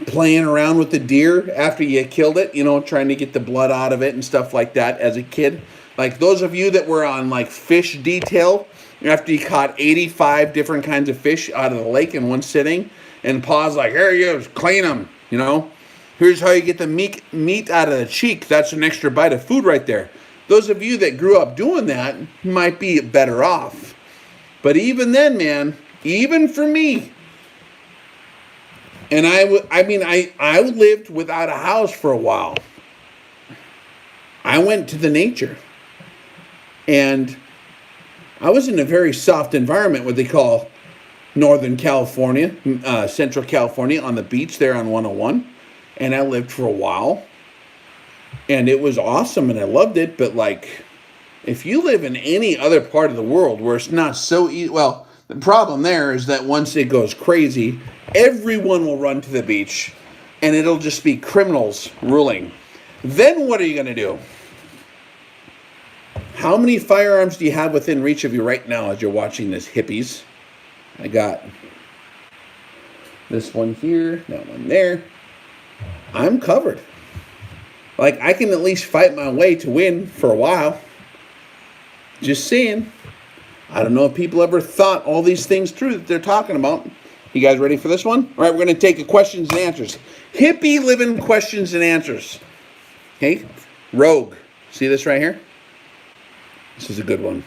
playing around with the deer after you killed it, trying to get the blood out of it and stuff like that as a kid. Like those of you that were on like fish detail after you caught 85 different kinds of fish out of the lake in one sitting, and Pa's like, here you go, clean them, Here's how you get the meat out of the cheek. That's an extra bite of food right there. Those of you that grew up doing that might be better off. But even then, man, even for me, and I lived without a house for a while. I went to the nature. And I was in a very soft environment, what they call Northern California, Central California, on the beach there on 101. And I lived for a while. And it was awesome and I loved it. But like, if you live in any other part of the world where it's not so easy, well, the problem there is that once it goes crazy, everyone will run to the beach and it'll just be criminals ruling. Then what are you going to do? How many firearms do you have within reach of you right now as you're watching this, hippies? I got this one here, that one there. I'm covered. Like, I can at least fight my way to win for a while. Just saying. I don't know if people ever thought all these things through that they're talking about. You guys ready for this one? All right, we're going to take a questions and answers. Hippie living questions and answers. Okay? Rogue. See this right here? This is a good one.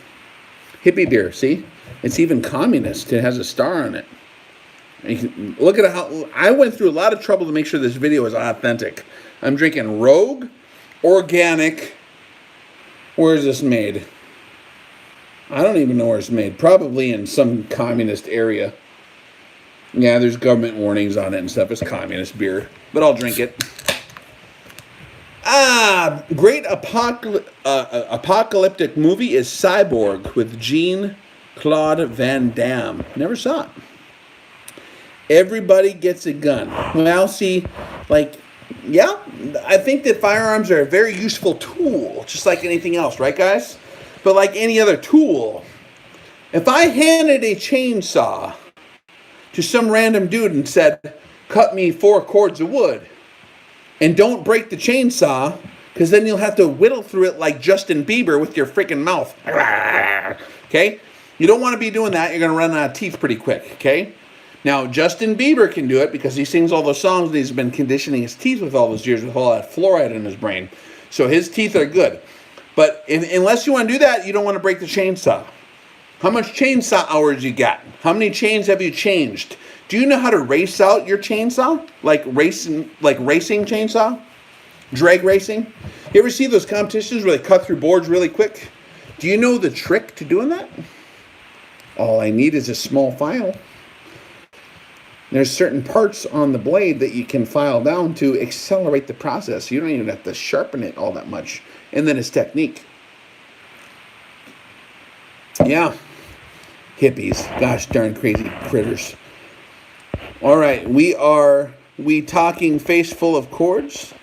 Hippie Beer, see? It's even communist. It has a star on it. And you can look at how I went through a lot of trouble to make sure this video is authentic. I'm drinking Rogue, organic. Where is this made? I don't even know where it's made. Probably in some communist area. Yeah, there's government warnings on it and stuff. It's communist beer. But I'll drink it. Great apocalyptic movie is Cyborg with Jean-Claude Van Damme. Never saw it. Everybody gets a gun. Well, see, like, yeah, I think that firearms are a very useful tool, just like anything else, right, guys? But like any other tool, if I handed a chainsaw to some random dude and said, cut me 4 cords of wood, and don't break the chainsaw, because then you'll have to whittle through it like Justin Bieber with your freaking mouth. Okay? You don't want to be doing that. You're going to run out of teeth pretty quick, okay? Now, Justin Bieber can do it because he sings all those songs and he's been conditioning his teeth with all those years with all that fluoride in his brain. So his teeth are good. But unless you want to do that, you don't want to break the chainsaw. How much chainsaw hours you got? How many chains have you changed? Do you know how to race out your chainsaw? Like racing chainsaw? Drag racing? You ever see those competitions where they cut through boards really quick? Do you know the trick to doing that? All I need is a small file. There's certain parts on the blade that you can file down to accelerate the process. You don't even have to sharpen it all that much. And then it's technique. Yeah. Hippies. Gosh darn crazy critters. All right. We talking face full of cords?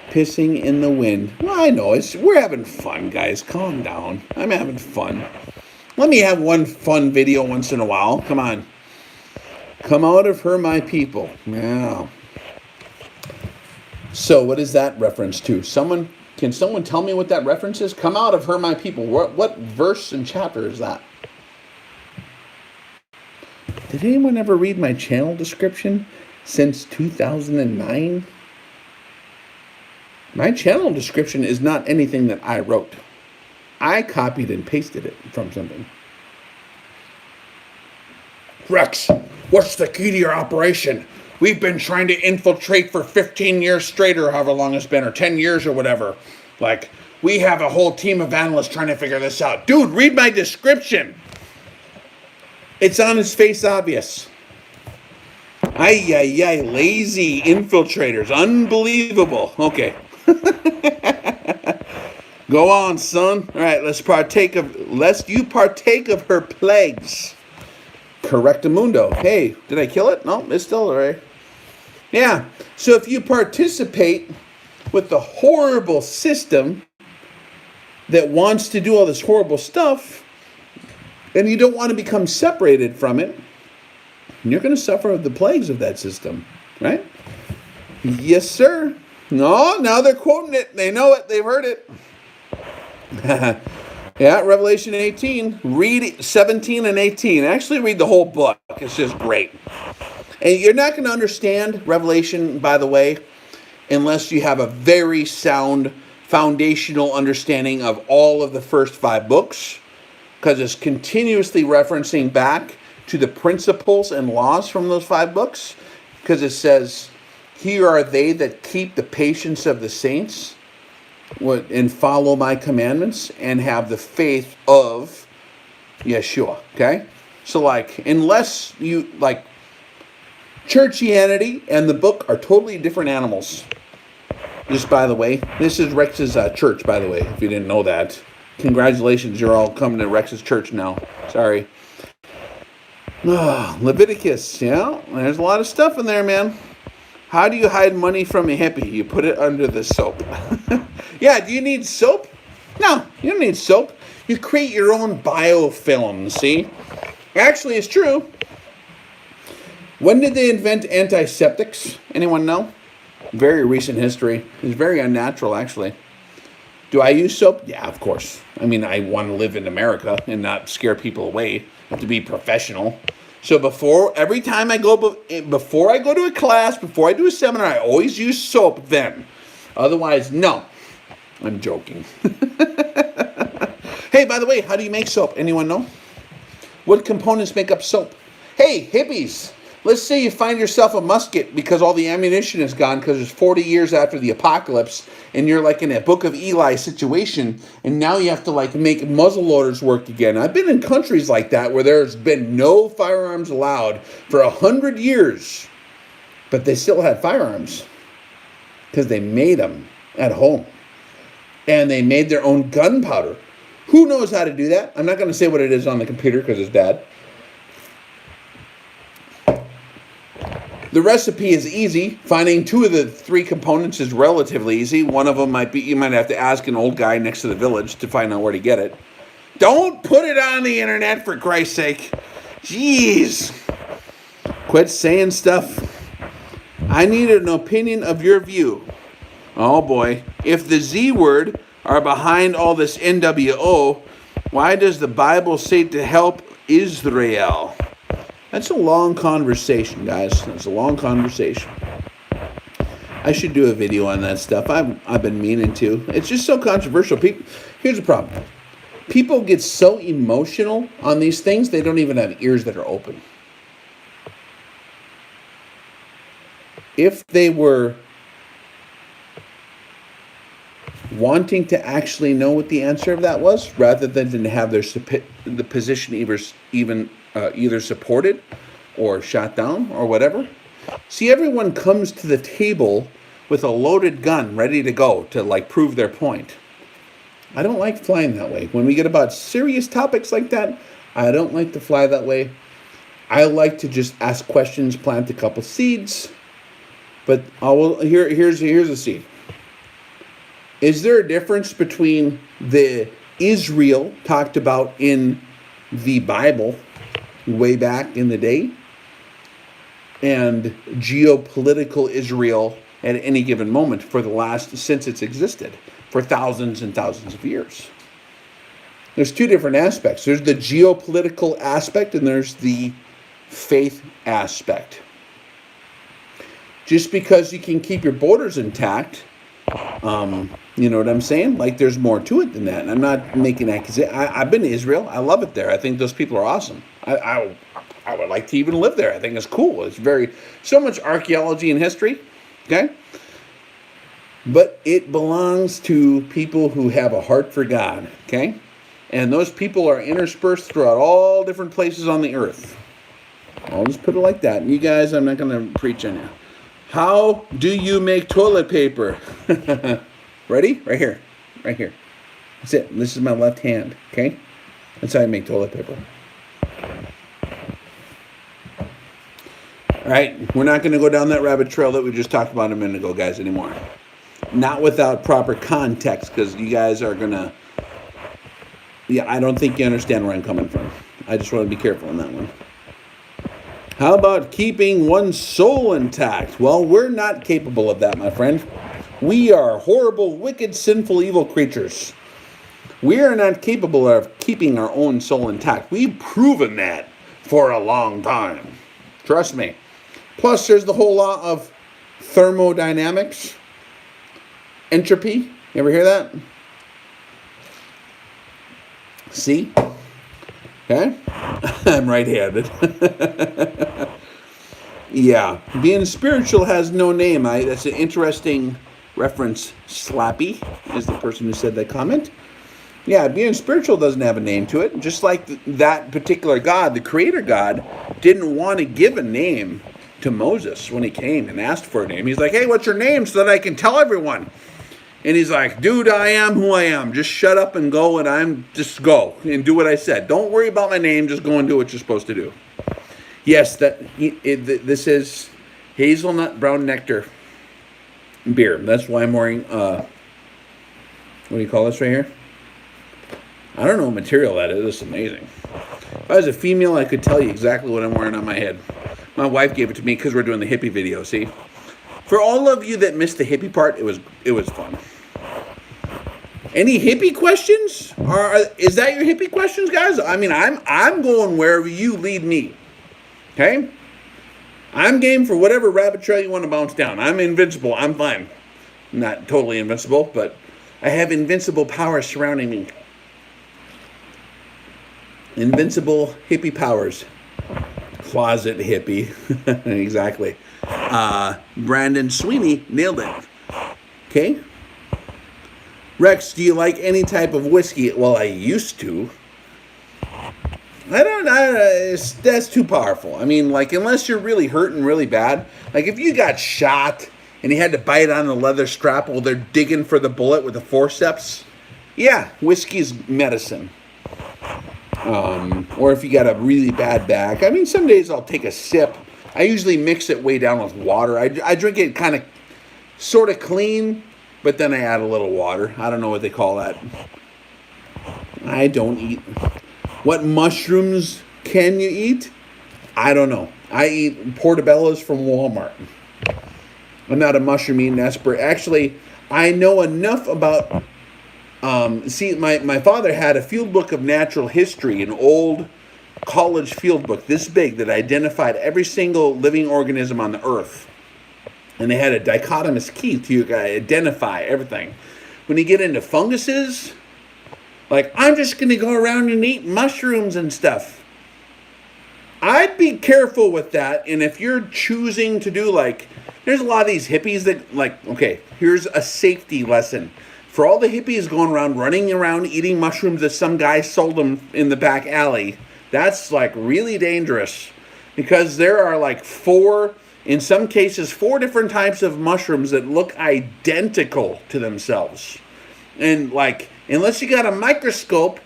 Pissing in the wind. Well, I know. We're having fun, guys. Calm down. I'm having fun. Let me have one fun video once in a while. Come on. Come out of her, my people. Yeah. So what is that reference to? Can someone tell me what that reference is? Come out of her, my people. What verse and chapter is that? Did anyone ever read my channel description since 2009? My channel description is not anything that I wrote. I copied and pasted it from something. Rex, what's the key to your operation? We've been trying to infiltrate for 15 years straight or however long it's been, or 10 years or whatever. Like, we have a whole team of analysts trying to figure this out. Dude, read my description. It's on his face obvious. Ay, lazy infiltrators. Unbelievable. Okay. Go on, son. All right, lest you partake of her plagues. Correctamundo. Hey, did I kill it? No, it's still all right. Yeah. So if you participate with the horrible system that wants to do all this horrible stuff, and you don't want to become separated from it, you're going to suffer the plagues of that system. Right? Yes, sir. No, now they're quoting it. They know it. They've heard it. Yeah, Revelation 18. Read 17 and 18. Actually, read the whole book. It's just great. And you're not going to understand Revelation, by the way, unless you have a very sound foundational understanding of all of the first 5 books, because it's continuously referencing back to the principles and laws from those 5 books, because it says, here are they that keep the patience of the saints and follow my commandments and have the faith of Yeshua. Okay? So, like, unless you, like, churchianity and the book are totally different animals. Just by the way, this is Rex's church, by the way, if you didn't know that. Congratulations, you're all coming to Rex's church now. Sorry. Leviticus, yeah, there's a lot of stuff in there, man. How do you hide money from a hippie? You put it under the soap. Yeah, do you need soap? No, you don't need soap. You create your own biofilm, see? Actually, it's true. When did they invent antiseptics? Anyone know? Very recent history. It's very unnatural, actually. Do I use soap? Yeah, of course. I mean, I want to live in America and not scare people away. I have to be professional. So every time I go, before I go to a class, before I do a seminar, I always use soap then. Otherwise, no. I'm joking. Hey, by the way, how do you make soap? Anyone know? What components make up soap? Hey, hippies. Let's say you find yourself a musket because all the ammunition is gone because it's 40 years after the apocalypse and you're like in a Book of Eli situation and now you have to like make muzzle loaders work again. I've been in countries like that where there's been no firearms allowed for 100 years, but they still had firearms because they made them at home and they made their own gunpowder. Who knows how to do that? I'm not going to say what it is on the computer because it's bad. The recipe is easy. Finding 2 of the 3 components is relatively easy. One of them might be, you might have to ask an old guy next to the village to find out where to get it. Don't put it on the internet, for Christ's sake. Jeez. Quit saying stuff. I need an opinion of your view. Oh boy. If the Z word are behind all this NWO, why does the Bible say to help Israel? That's a long conversation, guys. That's a long conversation. I should do a video on that stuff. I've been meaning to. It's just so controversial. Here's the problem. People get so emotional on these things, they don't even have ears that are open. If they were wanting to actually know what the answer of that was, rather than to have the position either supported or shot down or whatever. See, everyone comes to the table with a loaded gun ready to go to like prove their point. I don't like flying that way. When we get about serious topics like that, I don't like to fly that way. I like to just ask questions, plant a couple seeds. But here's a seed. Is there a difference between the Israel talked about in the Bible way back in the day and geopolitical Israel at any given moment since it's existed for thousands and thousands of years? There's 2 different aspects. There's the geopolitical aspect and there's the faith aspect. Just because you can keep your borders intact, you know what I'm saying? Like, there's more to it than that. And I'm not making accusations. I've been to Israel. I love it there. I think those people are awesome. I would like to even live there. I think it's cool. It's so much archaeology and history. Okay? But it belongs to people who have a heart for God. Okay? And those people are interspersed throughout all different places on the earth. I'll just put it like that. And you guys, I'm not going to preach on you. How do you make toilet paper? Ready? Right here. Right here. That's it. This is my left hand. Okay? That's how I make toilet paper. All right. We're not going to go down that rabbit trail that we just talked about a minute ago, guys, anymore. Not without proper context, because you guys are going to... Yeah, I don't think you understand where I'm coming from. I just want to be careful on that one. How about keeping one's soul intact? Well, we're not capable of that, my friend. We are horrible, wicked, sinful, evil creatures. We are not capable of keeping our own soul intact. We've proven that for a long time. Trust me. Plus, there's the whole law of thermodynamics. Entropy. You ever hear that? See? Okay? I'm right-handed. Yeah. Being spiritual has no name. That's an interesting reference. Slappy is the person who said that comment. Yeah, being spiritual doesn't have a name to it. Just like that particular God, the creator God, didn't want to give a name to Moses when he came and asked for a name. He's like, hey, what's your name so that I can tell everyone? And he's like, dude, I am who I am. Just shut up and go, and just go and do what I said. Don't worry about my name. Just go and do what you're supposed to do. Yes, this is hazelnut brown nectar beer. That's why I'm wearing, what do you call this right here? I don't know what material that is. It's amazing. If I was a female, I could tell you exactly what I'm wearing on my head. My wife gave it to me because we're doing the hippie video, see? For all of you that missed the hippie part, it was fun. Any hippie questions? Is that your hippie questions, guys? I mean, I'm going wherever you lead me. Okay? I'm game for whatever rabbit trail you want to bounce down. I'm invincible. I'm fine. Not totally invincible, but I have invincible power surrounding me. Invincible hippie powers. Closet hippie. Exactly. Brandon Sweeney nailed it. Okay? Rex, do you like any type of whiskey? Well, I used to. That's too powerful. I mean, like, unless you're really hurting really bad. Like, if you got shot and you had to bite on the leather strap while they're digging for the bullet with the forceps, yeah, whiskey's medicine. Or if you got a really bad back. I mean, some days I'll take a sip. I usually mix it way down with water. I drink it kind of, sort of clean, but then I add a little water. I don't know what they call that. I don't eat. What mushrooms can you eat? I don't know. I eat portobellos from Walmart. I'm not a mushroom eating expert. Actually, I know enough about... my father had a field book of natural history, an old college field book this big that identified every single living organism on the earth. And they had a dichotomous key to identify everything. When you get into funguses, like, I'm just going to go around and eat mushrooms and stuff. I'd be careful with that. And if you're choosing to do, like, there's a lot of these hippies that, like, okay, here's a safety lesson. For all the hippies going around, running around, eating mushrooms that some guy sold them in the back alley, that's, like, really dangerous. Because there are, like, in some cases, 4 different types of mushrooms that look identical to themselves. And, like, unless you got a microscope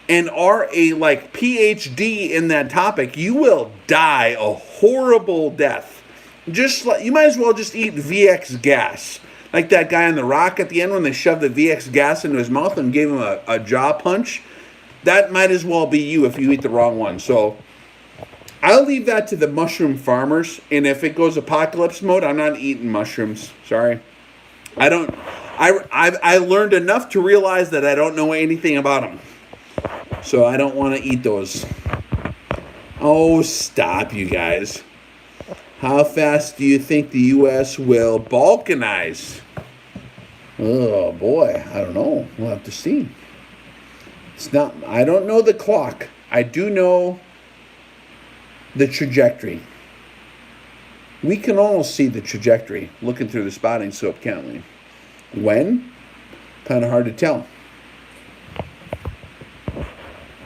and are a, like, PhD in that topic, you will die a horrible death. You might as well just eat VX gas. Like that guy on The Rock at the end when they shoved the VX gas into his mouth and gave him a jaw punch. That might as well be you if you eat the wrong one. So I'll leave that to the mushroom farmers. And if it goes apocalypse mode, I'm not eating mushrooms. Sorry. I learned enough to realize that I don't know anything about them. So I don't want to eat those. Oh, stop, you guys. How fast do you think the U.S. will balkanize? Oh, boy. I don't know. We'll have to see. I don't know the clock. I do know the trajectory. We can all see the trajectory looking through the spotting scope, can't we? When? Kind of hard to tell.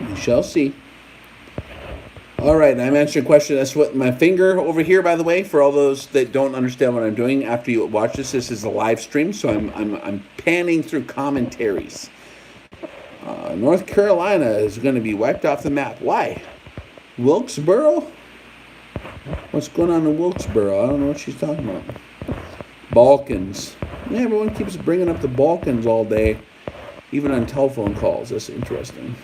We shall see. All right, I'm answering a question. That's what my finger over here, by the way, for all those that don't understand what I'm doing. After you watch this is a live stream, so I'm panning through commentaries. North Carolina is going to be wiped off the map. Why? Wilkesboro? What's going on in Wilkesboro? I don't know what she's talking about. Balkans. Yeah, everyone keeps bringing up the Balkans all day, even on telephone calls. That's interesting.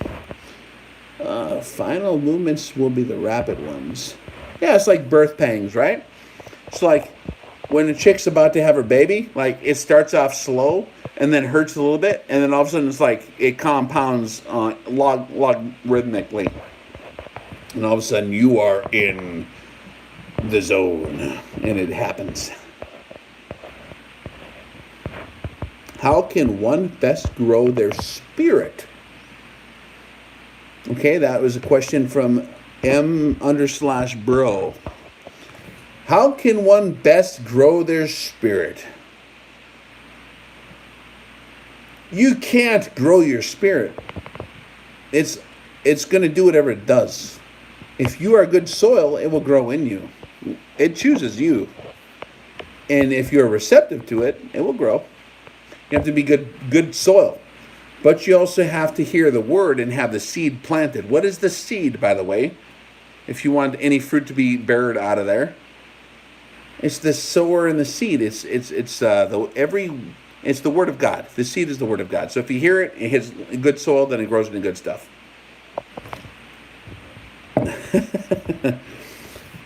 Final movements will be the rapid ones. Yeah, it's like birth pangs, right? It's like when a chick's about to have her baby, like it starts off slow and then hurts a little bit, and then all of a sudden it's like it compounds logarithmically. And all of a sudden you are in the zone, and it happens. How can one best grow their spirit? Okay, that was a question from M_bro. How can one best grow their spirit? You can't grow your spirit. It's going to do whatever it does. If you are good soil, it will grow in you. It chooses you. And if you're receptive to it, it will grow. You have to be good soil. But you also have to hear the word and have the seed planted. What is the seed, by the way? If you want any fruit to be buried out of there, it's the sower and the seed. It's the word of God. The seed is the word of God. So if you hear it, it hits good soil, then it grows into good stuff.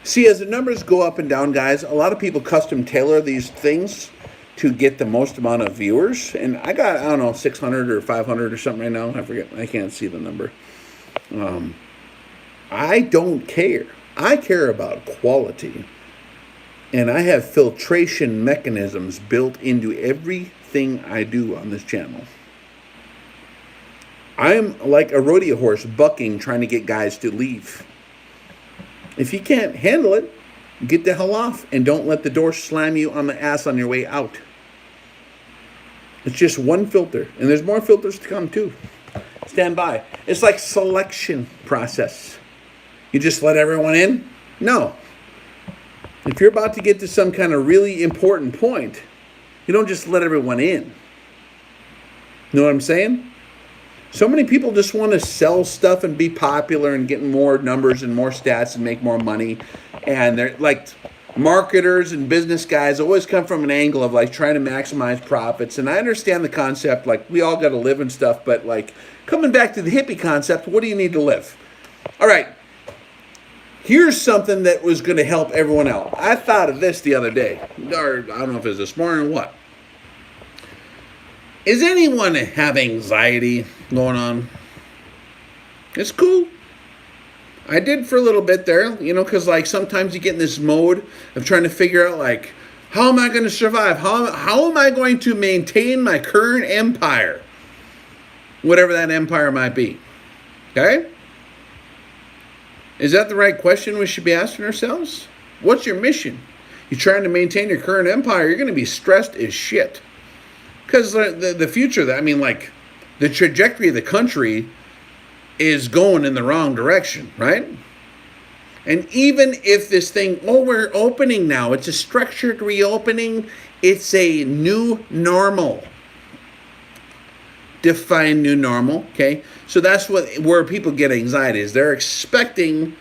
See, as the numbers go up and down, guys, a lot of people custom tailor these things to get the most amount of viewers. And I got, I don't know, 600 or 500 or something right now. I forget. I can't see the number. I don't care. I care about quality. And I have filtration mechanisms built into everything I do on this channel. I'm like a rodeo horse bucking, trying to get guys to leave. If you can't handle it, get the hell off and don't let the door slam you on the ass on your way out. It's just one filter, and there's more filters to come too. Stand by. It's like selection process. You just let everyone in? No. If you're about to get to some kind of really important point, you don't just let everyone in. You know what I'm saying? So many people just want to sell stuff and be popular and get more numbers and more stats and make more money. And they're like, marketers and business guys always come from an angle of like trying to maximize profits. And I understand the concept, like we all got to live and stuff, but like coming back to the hippie concept, what do you need to live? All right. Here's something that was going to help everyone out. I thought of this the other day, or I don't know if it was this morning or what. Is anyone have anxiety going on? It's cool. I did for a little bit there, you know, because like sometimes you get in this mode of trying to figure out like, how am I going to survive? How am I going to maintain my current empire? Whatever that empire might be. Okay? Is that the right question we should be asking ourselves? What's your mission? You're trying to maintain your current empire, you're going to be stressed as shit. Because the future, I mean, like, the trajectory of the country is going in the wrong direction, right? And even if this thing, we're opening now, it's a structured reopening, it's a new normal. Define new normal, okay? So that's where people get anxiety, is they're expecting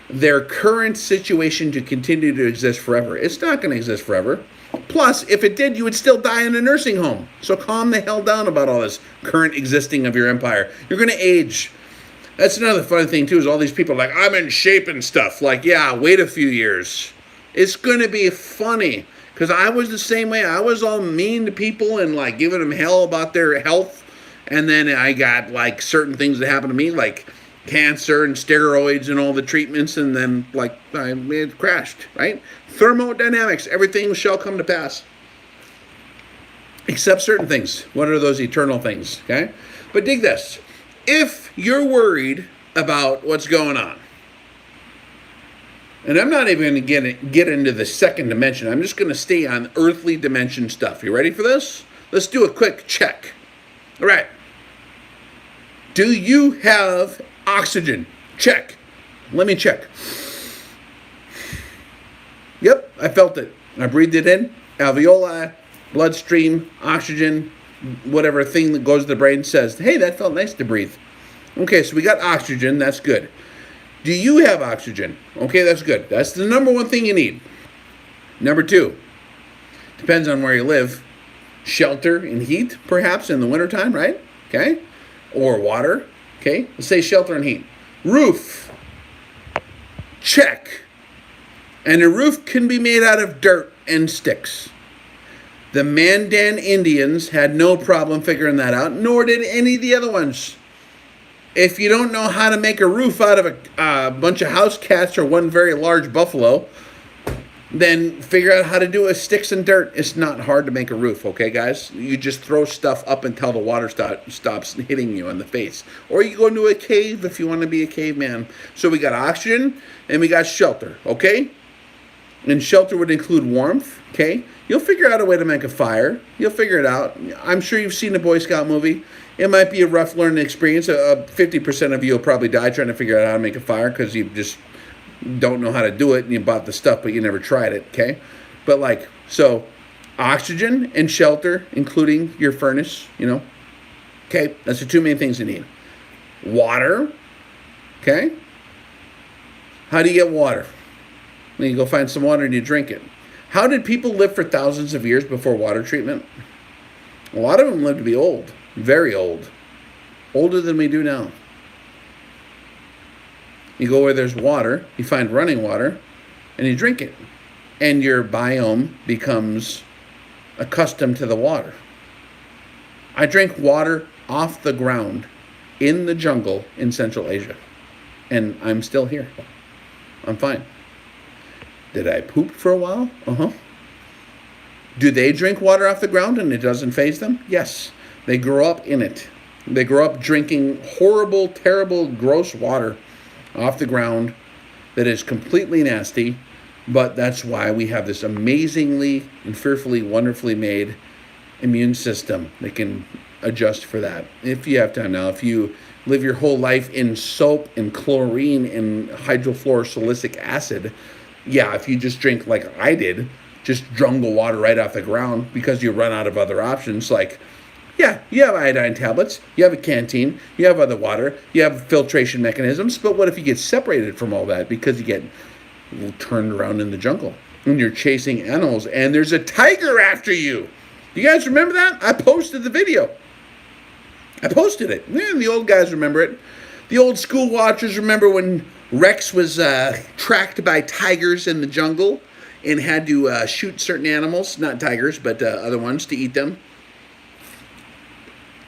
their current situation to continue to exist forever. It's not going to exist forever. Plus, if it did, you would still die in a nursing home. So calm the hell down about all this current existing of your empire. You're going to age. That's another fun thing, too, is all these people are like, I'm in shape and stuff. Like, yeah, wait a few years. It's going to be funny. Because I was the same way. I was all mean to people and, like, giving them hell about their health. And then I got, like, certain things that happened to me, like cancer and steroids and all the treatments. And then, like, it crashed, right? Thermodynamics, everything shall come to pass. Except certain things. What are those eternal things, okay? But dig this. If you're worried about what's going on, and I'm not even going to get into the second dimension. I'm just going to stay on earthly dimension stuff. You ready for this? Let's do a quick check. All right. Do you have oxygen? Check. Let me check. Yep, I felt it. I breathed it in. Alveoli, bloodstream, oxygen, whatever thing that goes to the brain says, hey, that felt nice to breathe. Okay, so we got oxygen. That's good. Do you have oxygen? Okay, that's good. That's the number one thing you need. Number two, depends on where you live. Shelter and heat, perhaps, in the wintertime, right? Okay. Or water. Okay. Let's say shelter and heat. Roof. Check. And a roof can be made out of dirt and sticks. The Mandan Indians had no problem figuring that out, nor did any of the other ones. If you don't know how to make a roof out of a bunch of house cats or one very large buffalo, then figure out how to do it with sticks and dirt. It's not hard to make a roof, okay, guys? You just throw stuff up until the water stops hitting you in the face. Or you go into a cave if you want to be a caveman. So we got oxygen and we got shelter, okay? And shelter would include warmth, okay? You'll figure out a way to make a fire. You'll figure it out. I'm sure you've seen a Boy Scout movie. It might be a rough learning experience. 50% of you will probably die trying to figure out how to make a fire because you just don't know how to do it and you bought the stuff but you never tried it, okay? But so oxygen and shelter, including your furnace, okay? That's the two main things you need. Water, okay? How do you get water? Well, you go find some water and you drink it. How did people live for thousands of years before water treatment? A lot of them lived to be old, very old, older than we do now. You go where there's water, you find running water, and you drink it. And your biome becomes accustomed to the water. I drank water off the ground in the jungle in Central Asia. And I'm still here. I'm fine. Did I poop for a while? Uh-huh. Do they drink water off the ground and it doesn't faze them? Yes. They grow up in it. They grow up drinking horrible, terrible, gross water off the ground that is completely nasty, but that's why we have this amazingly and fearfully, wonderfully made immune system that can adjust for that. If you have time now, if you live your whole life in soap and chlorine and hydrofluorosilicic acid, yeah, if you just drink like I did, just drungle water right off the ground because you run out of other options, yeah, you have iodine tablets, you have a canteen, you have other water, you have filtration mechanisms, but what if you get separated from all that because you get turned around in the jungle and you're chasing animals and there's a tiger after you? You guys remember that? I posted the video. I posted it. Yeah, the old guys remember it. The old school watchers remember when Rex was tracked by tigers in the jungle and had to shoot certain animals, not tigers, but other ones, to eat them,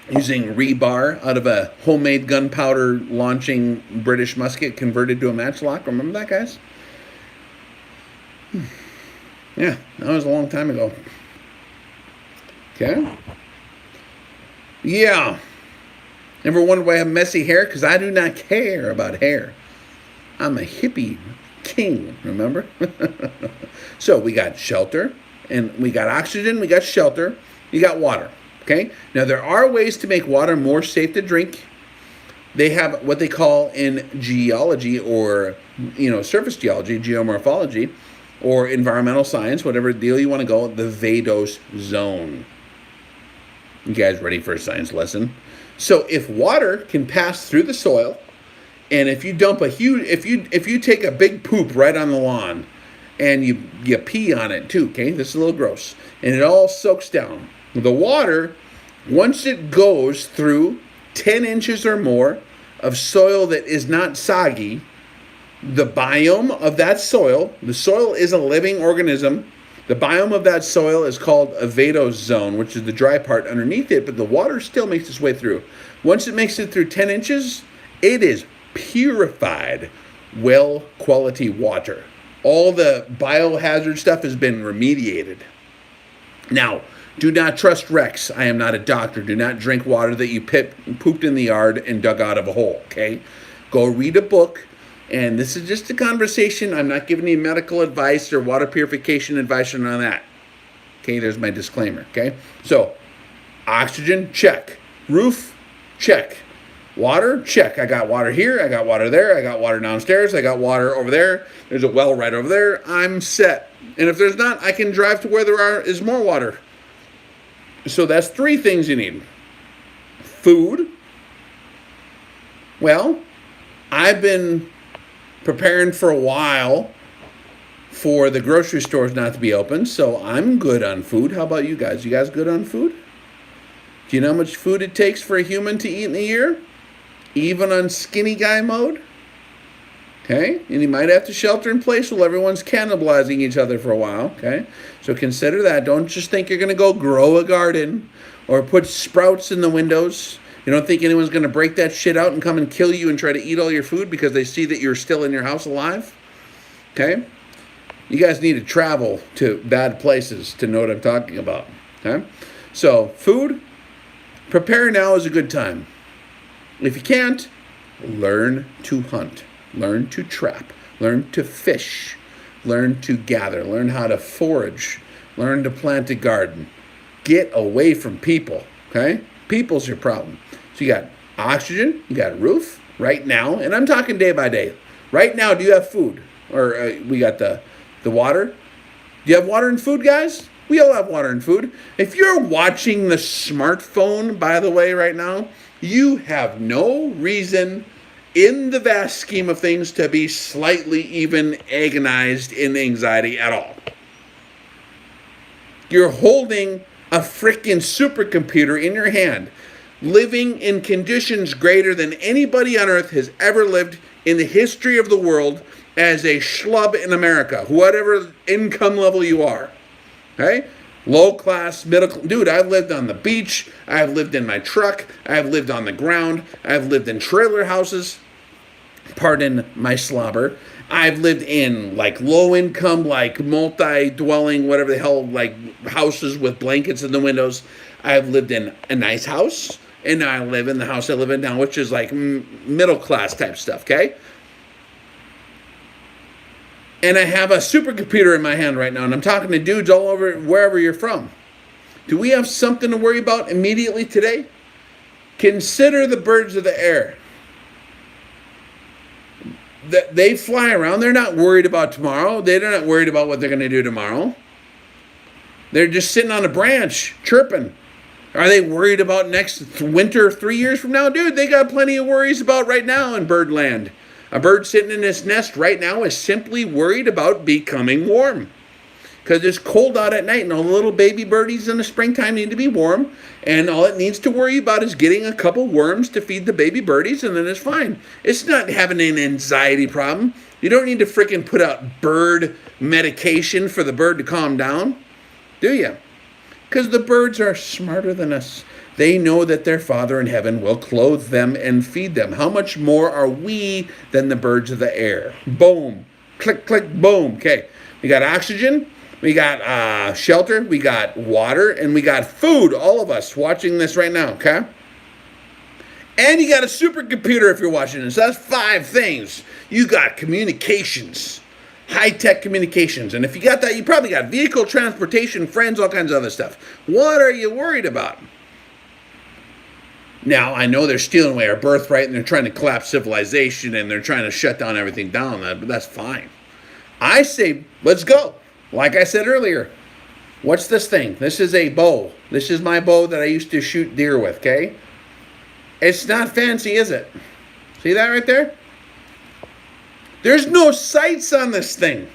using rebar out of a homemade gunpowder launching British musket converted to a matchlock. Remember that, guys? Yeah, that was a long time ago. Okay. Yeah. Ever wondered why I have messy hair? Because I do not care about hair. I'm a hippie king, remember? So we got shelter, and we got oxygen, we got shelter, you got water. Okay? Now, there are ways to make water more safe to drink. They have what they call in geology or, surface geology, geomorphology, or environmental science, whatever deal you want to go, the Vadose zone. You guys ready for a science lesson? So if water can pass through the soil, and if you dump if you take a big poop right on the lawn, and you pee on it too, okay? This is a little gross. And it all soaks down. The water, once it goes through 10 inches or more of soil that is not soggy, the biome of that soil, the soil is a living organism. The biome of that soil is called a vadose zone, which is the dry part underneath it, but the water still makes its way through. Once it makes it through 10 inches, it is purified, well-quality water. All the biohazard stuff has been remediated. Now, do not trust Rex. I am not a doctor. Do not drink water that you pooped in the yard and dug out of a hole, okay? Go read a book. And this is just a conversation. I'm not giving you medical advice or water purification advice or none of that. Okay, there's my disclaimer, okay? So, oxygen, check. Roof, check. Water, check. I got water here, I got water there, I got water downstairs, I got water over there. There's a well right over there. I'm set. And if there's not, I can drive to where there is more water. So that's 3 things you need. Food. Well, I've been preparing for a while for the grocery stores not to be open, so I'm good on food. How about you guys? You guys good on food? Do you know how much food it takes for a human to eat in a year? Even on skinny guy mode? Okay? And you might have to shelter in place while everyone's cannibalizing each other for a while. Okay? So consider that. Don't just think you're going to go grow a garden or put sprouts in the windows. You don't think anyone's going to break that shit out and come and kill you and try to eat all your food because they see that you're still in your house alive? Okay? You guys need to travel to bad places to know what I'm talking about. Okay? So, food, prepare now is a good time. If you can't, learn to hunt. Learn to trap. Learn to fish. Learn to gather. Learn how to forage. Learn to plant a garden. Get away from people, okay? People's your problem. So you got oxygen, you got a roof right now, and I'm talking day by day. Right now, do you have food? Or we got the water? Do you have water and food, guys? We all have water and food. If you're watching the smartphone, by the way, right now, you have no reason in the vast scheme of things to be slightly even agonized in anxiety at all. You're holding a freaking supercomputer in your hand, living in conditions greater than anybody on earth has ever lived in the history of the world as a schlub in America, whatever income level you are. Okay? Low class, middle class. Dude, I've lived on the beach. I've lived in my truck. I've lived on the ground. I've lived in trailer houses. Pardon my slobber. I've lived in like low income, like multi-dwelling, whatever the hell, like houses with blankets in the windows. I've lived in a nice house, and now I live in the house I live in now, which is like middle class type stuff, okay? And I have a supercomputer in my hand right now, and I'm talking to dudes all over wherever you're from. Do we have something to worry about immediately today? Consider the birds of the air. They fly around. They're not worried about tomorrow. They're not worried about what they're going to do tomorrow. They're just sitting on a branch, chirping. Are they worried about next winter 3 years from now? Dude, they got plenty of worries about right now in birdland. A bird sitting in its nest right now is simply worried about becoming warm. Because it's cold out at night, and all the little baby birdies in the springtime need to be warm, and all it needs to worry about is getting a couple worms to feed the baby birdies, and then it's fine. It's not having an anxiety problem. You don't need to freaking put out bird medication for the bird to calm down, do you? Because the birds are smarter than us. They know that their Father in heaven will clothe them and feed them. How much more are we than the birds of the air? Boom. Click, click, boom. Okay, we got oxygen. We got shelter, we got water, and we got food, all of us watching this right now, okay? And you got a supercomputer if you're watching this. That's 5 things. You got communications, high-tech communications. And if you got that, you probably got vehicle, transportation, friends, all kinds of other stuff. What are you worried about? Now, I know they're stealing away our birthright, and they're trying to collapse civilization, and they're trying to shut down everything down, but that's fine. I say, let's go. Like I said earlier, what's this thing? This is a bow. This is my bow that I used to shoot deer with, okay? It's not fancy, is it? See that right there? There's no sights on this thing.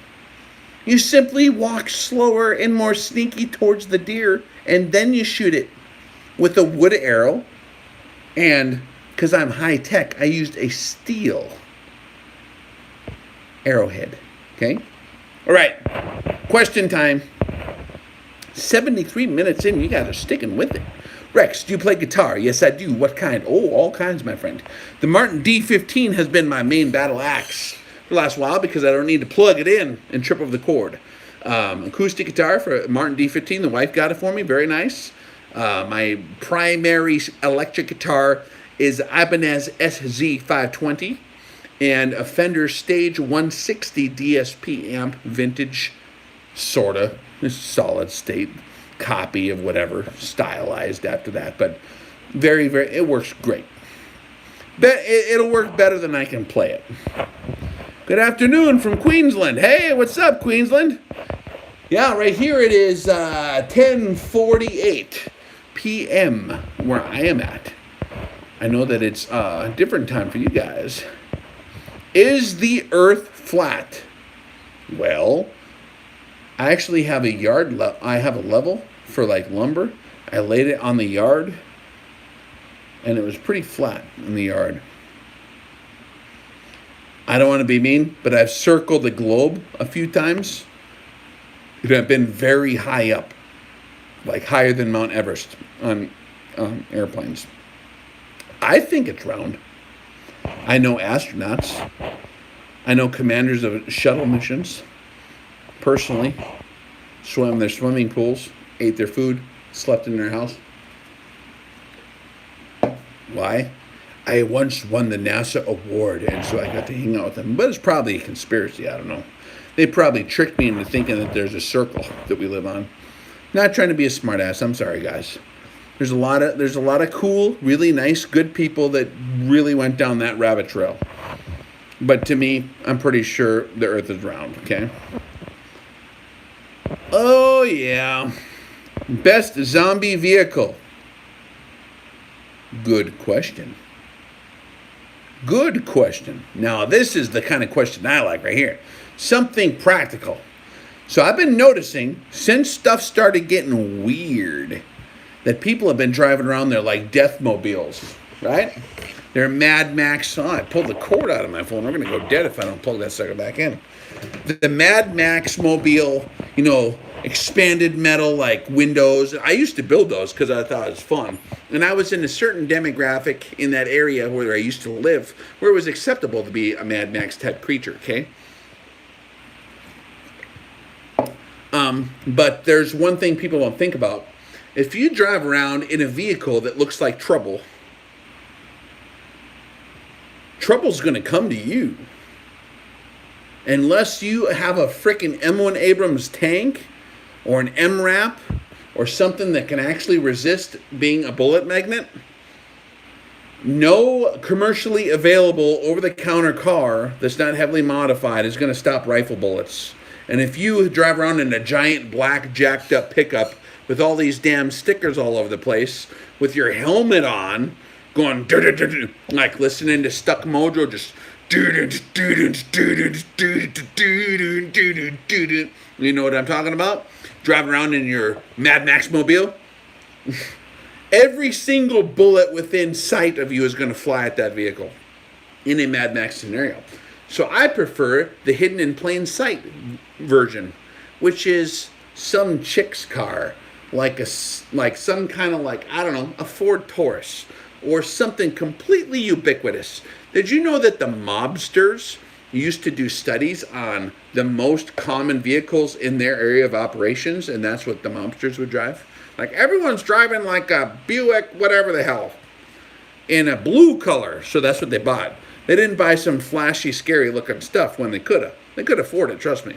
You simply walk slower and more sneaky towards the deer, and then you shoot it with a wood arrow. And because I'm high tech, I used a steel arrowhead, okay? All right, question time. 73 minutes in, you guys are sticking with it. Rex, do you play guitar? Yes, I do. What kind? Oh, all kinds, my friend. The Martin D15 has been my main battle axe for the last while because I don't need to plug it in and trip over the cord. Acoustic guitar for Martin D15. The wife got it for me. Very nice. My primary electric guitar is Ibanez SZ520. And a Fender Stage 160 DSP amp, vintage, sorta, solid state copy of whatever, stylized after that, but very, very, it works great. It'll work better than I can play it. Good afternoon from Queensland. Hey, what's up, Queensland? Yeah, right here it is 10:48 p.m. where I am at. I know that it's a different time for you guys. Is the earth flat? Well, I actually have a yard. I have a level for like lumber. I laid it on the yard, and it was pretty flat in the yard. I don't want to be mean, but I've circled the globe a few times. I've been very high up, like higher than Mount Everest on airplanes. I think it's round. I know astronauts. I know commanders of shuttle missions. Personally, swam their swimming pools, ate their food, slept in their house. Why? I once won the NASA award, and so I got to hang out with them. But it's probably a conspiracy. I don't know. They probably tricked me into thinking that there's a circle that we live on. Not trying to be a smartass. I'm sorry, guys. There's a lot of cool, really nice, good people that really went down that rabbit trail. But to me, I'm pretty sure the Earth is round. Okay. Oh yeah. Best zombie vehicle. Good question. Good question. Now, this is the kind of question I like right here. Something practical. So I've been noticing since stuff started getting weird that people have been driving around there like death mobiles, right? They're Mad Max. Oh, I pulled the cord out of my phone. I'm going to go dead if I don't plug that sucker back in. The Mad Max mobile, expanded metal like windows. I used to build those because I thought it was fun. And I was in a certain demographic in that area where I used to live where it was acceptable to be a Mad Max type creature, okay? But there's one thing people don't think about. If you drive around in a vehicle that looks like trouble's going to come to you. Unless you have a frickin' M1 Abrams tank or an MRAP or something that can actually resist being a bullet magnet, no commercially available over-the-counter car that's not heavily modified is going to stop rifle bullets. And if you drive around in a giant black jacked-up pickup with all these damn stickers all over the place, with your helmet on, going like listening to Stuck Mojo, just you know what I'm talking about? Driving around in your Mad Max mobile. Every single bullet within sight of you is going to fly at that vehicle in a Mad Max scenario. So I prefer the hidden in plain sight version, which is some chick's car, like some kind of a Ford Taurus or something completely ubiquitous. Did you know that the mobsters used to do studies on the most common vehicles in their area of operations, and that's what the mobsters would drive? Like, everyone's driving like a Buick, whatever the hell, in a blue color, so that's what they bought. They didn't buy some flashy, scary-looking stuff when they could have. They could afford it, trust me.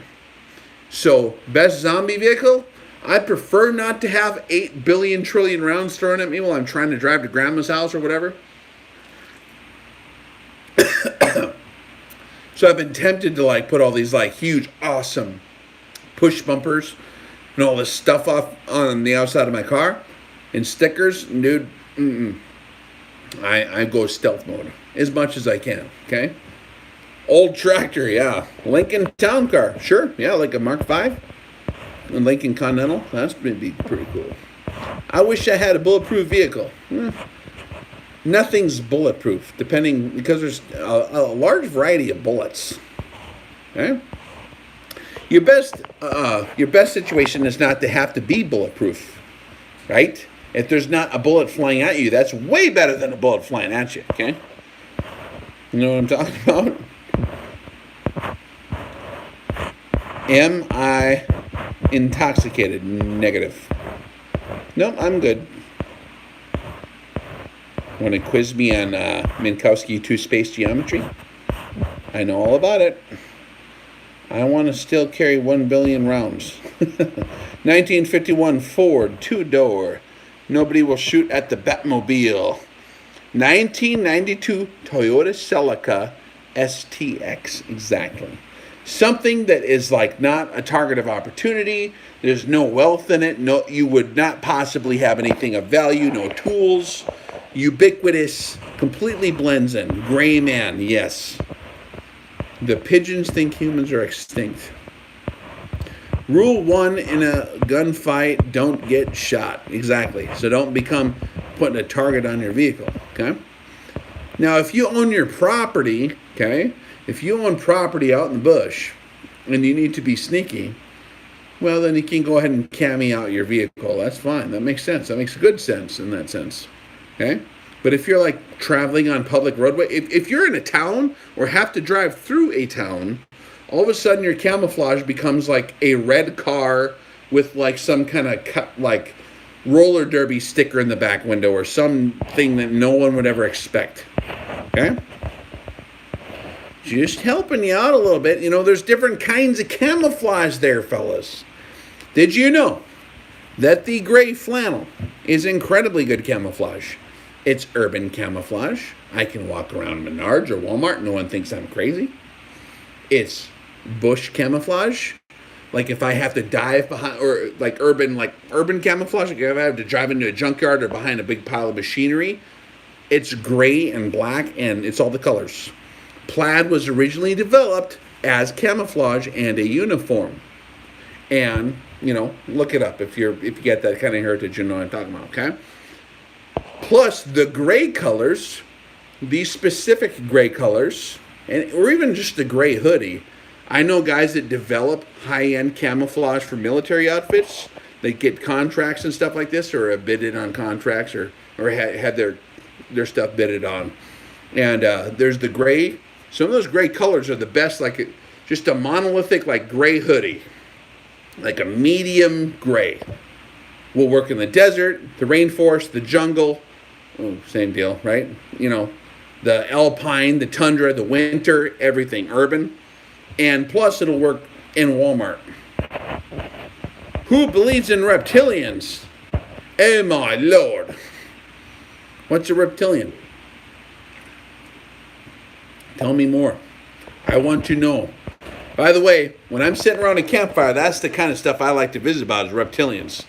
So, best zombie vehicle? I prefer not to have 8 billion trillion rounds thrown at me while I'm trying to drive to grandma's house or whatever. So I've been tempted to put all these huge, awesome push bumpers and all this stuff off on the outside of my car and stickers. Dude, I go stealth mode as much as I can, okay? Old tractor, yeah. Lincoln Town Car, sure. Yeah, like a Mark V. A Lincoln Continental, that's going to be pretty cool. I wish I had a bulletproof vehicle. Nothing's bulletproof, because there's a large variety of bullets. Okay? Your best situation is not to have to be bulletproof, right? If there's not a bullet flying at you, that's way better than a bullet flying at you. Okay? You know what I'm talking about? Am I intoxicated? Negative. No, I'm good. Want to quiz me on Minkowski 2-space geometry? I know all about it. I want to still carry 1 billion rounds. 1951 Ford 2-door. Nobody will shoot at the Batmobile. 1992 Toyota Celica STX. Exactly. Something that is not a target of opportunity. There's no wealth in it. No, you would not possibly have anything of value. No tools. Ubiquitous. Completely blends in. Gray man. Yes. The pigeons think humans are extinct. Rule 1 in a gunfight: don't get shot. Exactly. So don't become putting a target on your vehicle. Okay. Now, if you own your property, okay, If you own property out in the bush and you need to be sneaky, well, then you can go ahead and cami out your vehicle. That's fine. That makes sense. That makes good sense in that sense. Okay? But if you're like traveling on public roadway, if you're in a town or have to drive through a town, all of a sudden your camouflage becomes like a red car with like some kind of like roller derby sticker in the back window or something that no one would ever expect. Okay? Just helping you out a little bit. You know, there's different kinds of camouflage there, fellas. Did you know that the gray flannel is incredibly good camouflage? It's urban camouflage. I can walk around Menards or Walmart. No one thinks I'm crazy. It's bush camouflage. Like if I have to dive behind, or like urban camouflage, like if I have to drive into a junkyard or behind a big pile of machinery, it's gray and black and it's all the colors. Plaid was originally developed as camouflage and a uniform. And, you know, look it up if you get that kind of heritage, you know what I'm talking about, okay? Plus the gray colors, these specific gray colors, or even just the gray hoodie. I know guys that develop high-end camouflage for military outfits. They get contracts and stuff like this, or have bidded on contracts, or had their stuff bidded on. And there's the gray. Some of those gray colors are the best, like just a monolithic, like gray hoodie, like a medium gray. Will work in the desert, the rainforest, the jungle. Oh, same deal, right? You know, the alpine, the tundra, the winter, everything urban. And plus, it'll work in Walmart. Who believes in reptilians? Oh, my Lord. What's a reptilian? Tell me more. I want to know. By the way, when I'm sitting around a campfire, that's the kind of stuff I like to visit about is reptilians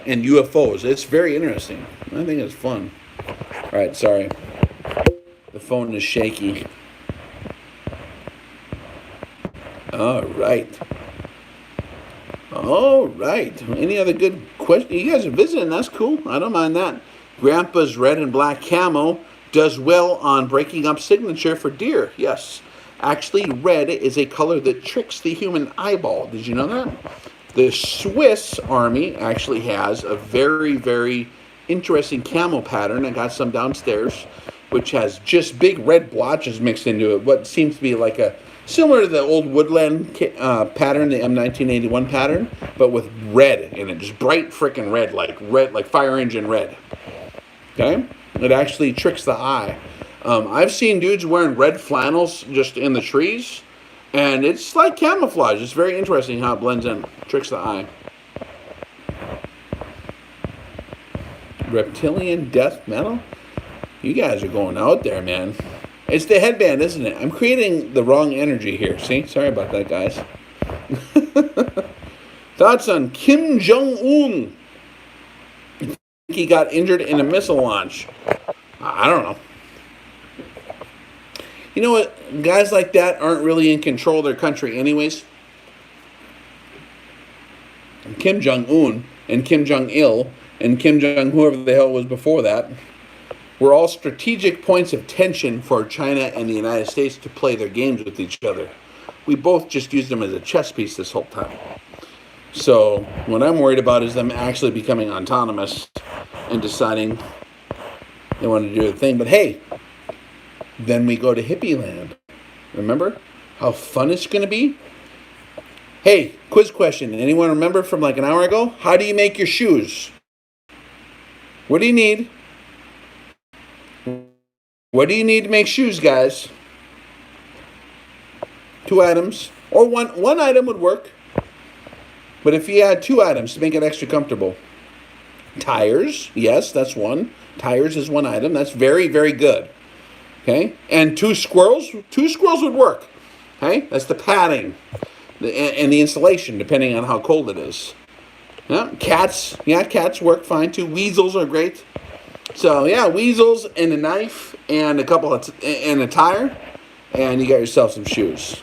and UFOs. It's very interesting. I think it's fun. All right, sorry. The phone is shaky. All right. All right. Any other good questions? You guys are visiting. That's cool. I don't mind that. Grandpa's red and black camo does well on breaking up signature for deer. Yes. Actually, red is a color that tricks the human eyeball. Did you know that? The Swiss Army actually has a very, very interesting camo pattern. I got some downstairs, which has just big red blotches mixed into it. What seems to be like a similar to the old woodland pattern, the M1981 pattern, but with red in it, just bright freaking red, like fire engine red. Okay, it actually tricks the eye. I've seen dudes wearing red flannels just in the trees, and it's like camouflage. It's very interesting how it blends in, tricks the eye. Reptilian death metal? You guys are going out there, man. It's the headband, isn't it? I'm creating the wrong energy here. See? Sorry about that, guys. Thoughts on Kim Jong-un? He got injured in a missile launch. I don't know. You know what? Guys like that aren't really in control of their country anyways. Kim Jong-un and Kim Jong-il and Kim Jong whoever the hell was before that were all strategic points of tension for China and the United States to play their games with each other. We both just used them as a chess piece this whole time. So what I'm worried about is them actually becoming autonomous and deciding they want to do their thing. But hey, then we go to hippie land. Remember how fun it's going to be? Hey, quiz question. Anyone remember from like an hour ago? How do you make your shoes? What do you need? What do you need to make shoes, guys? 2 items. Or one item would work. But if you had 2 items to make it extra comfortable. Tires. Yes, that's one. Tires is 1 item. That's very, very good. Okay? And 2 squirrels. 2 squirrels would work. Okay? That's the padding. And the insulation, depending on how cold it is. Yeah, cats. Yeah, cats work fine too. Weasels are great. So yeah, weasels and a knife and a tire, and you got yourself some shoes.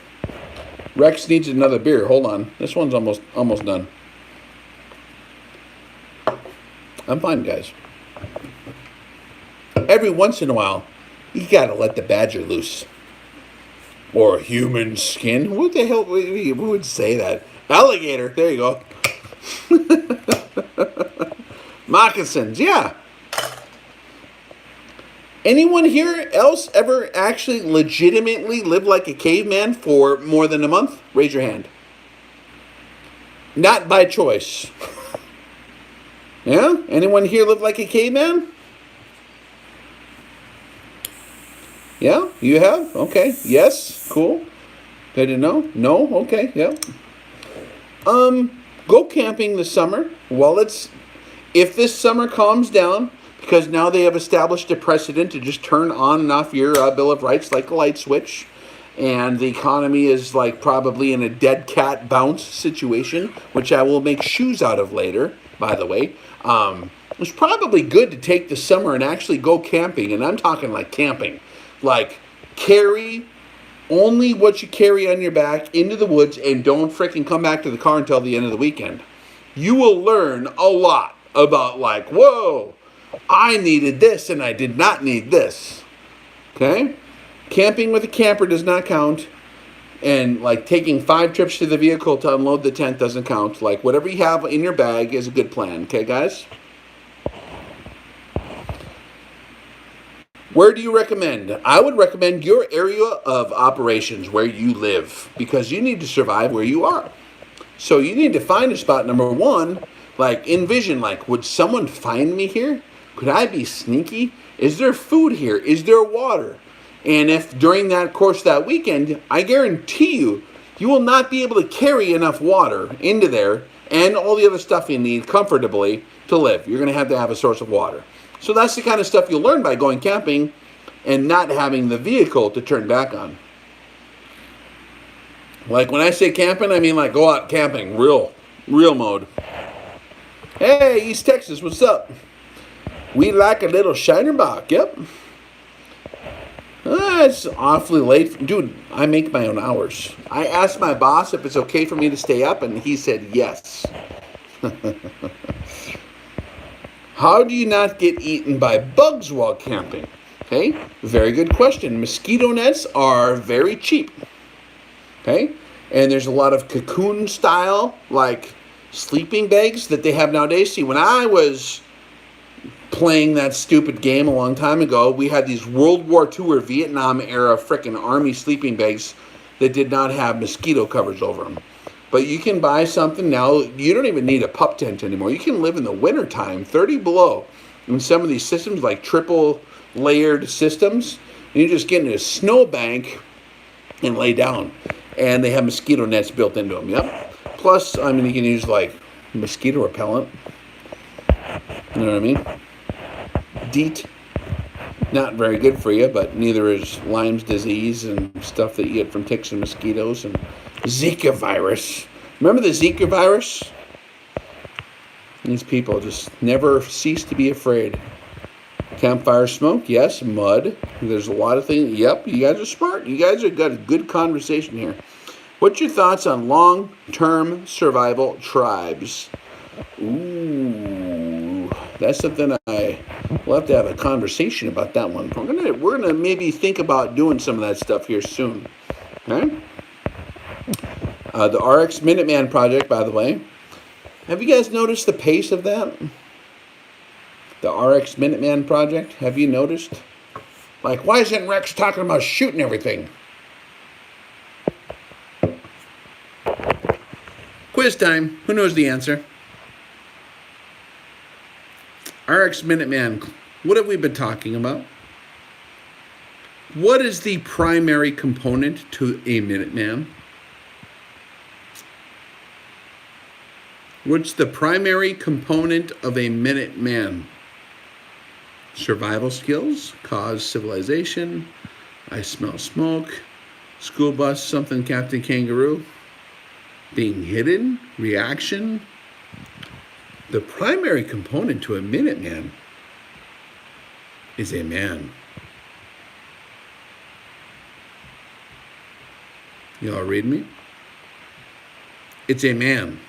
Rex needs another beer. Hold on, this one's almost done. I'm fine, guys. Every once in a while, you gotta let the badger loose. Or human skin. What the hell? Who would say that? Alligator. There you go. Moccasins. Yeah. Anyone here else ever actually legitimately lived like a caveman for more than a month? Raise your hand. Not by choice. Yeah? Anyone here live like a caveman? Yeah? You have? Okay. Yes? Cool. Good to know? No? Okay. Yeah. Go camping this summer. If this summer calms down, because now they have established a precedent to just turn on and off your Bill of Rights like a light switch, and the economy is like probably in a dead cat bounce situation, which I will make shoes out of later, by the way. It's probably good to take the summer and actually go camping, and I'm talking like camping. Like, carry only what you carry on your back into the woods and don't freaking come back to the car until the end of the weekend. You will learn a lot about like, whoa, I needed this and I did not need this. Okay? Camping with a camper does not count. And like taking 5 trips to the vehicle to unload the tent doesn't count. Like whatever you have in your bag is a good plan. Okay, guys? Where do you recommend? I would recommend your area of operations where you live because you need to survive where you are. So you need to find a spot, number one, like envision, like, would someone find me here? Could I be sneaky? Is there food here? Is there water? And if during that course that weekend, I guarantee you, you will not be able to carry enough water into there and all the other stuff you need comfortably to live. You're going to have a source of water. So that's the kind of stuff you'll learn by going camping and not having the vehicle to turn back on. Like when I say camping, I mean like go out camping, real mode. Hey, East Texas, what's up? We like a little Shiner Bock, yep. It's awfully late. Dude, I make my own hours. I asked my boss if it's okay for me to stay up, and he said yes. How do you not get eaten by bugs while camping? Okay, very good question. Mosquito nets are very cheap. Okay, and there's a lot of cocoon style, like sleeping bags that they have nowadays. See, when I was playing that stupid game a long time ago, we had these World War II or Vietnam era frickin' army sleeping bags that did not have mosquito covers over them. But you can buy something now. You don't even need a pup tent anymore. You can live in the wintertime, 30 below, in some of these systems, like triple layered systems. And you just get in a snowbank and lay down. And they have mosquito nets built into them, yep. Plus, I mean, you can use like mosquito repellent. You know what I mean? DEET, not very good for you, but neither is Lyme's disease and stuff that you get from ticks and mosquitoes and Zika virus. Remember the Zika virus? These people just never cease to be afraid. Campfire smoke, yes. Mud. There's a lot of things. Yep, you guys are smart. You guys have got a good conversation here. What's your thoughts on long-term survival tribes? Ooh, that's something we'll have to have a conversation about that one. We're gonna maybe think about doing some of that stuff here soon. Okay. The RX Minuteman project, by the way. Have you guys noticed the pace of that? The RX Minuteman project. Have you noticed? Like, why isn't Rex talking about shooting everything? Quiz time. Who knows the answer? RX Minuteman. What have we been talking about? What is the primary component to a Minuteman? What's the primary component of a Minuteman? Survival skills, cause civilization, I smell smoke, school bus, something Captain Kangaroo, being hidden, reaction. The primary component to a Minuteman is a man. Y'all read me? It's a man.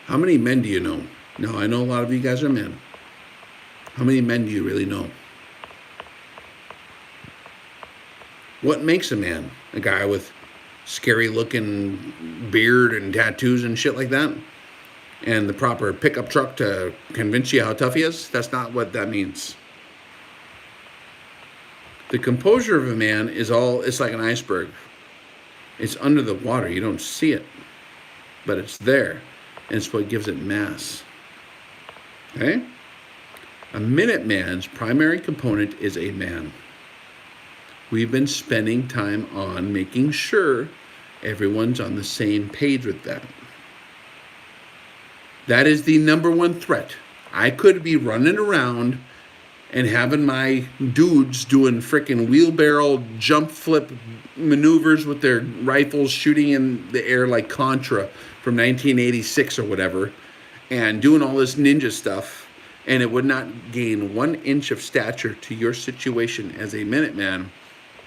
How many men do you know? Now, I know a lot of you guys are men. How many men do you really know? What makes a man? A guy with scary looking beard and tattoos and shit like that? And the proper pickup truck to convince you how tough he is? That's not what that means. The composure of a man it's like an iceberg. It's under the water. You don't see it, but it's there. And it's what gives it mass. Okay? A Minuteman's primary component is a man. We've been spending time on making sure everyone's on the same page with that. That is the number one threat. I could be running around and having my dudes doing frickin' wheelbarrow jump flip maneuvers with their rifles shooting in the air like Contra from 1986 or whatever, and doing all this ninja stuff, and it would not gain 1 inch of stature to your situation as a Minuteman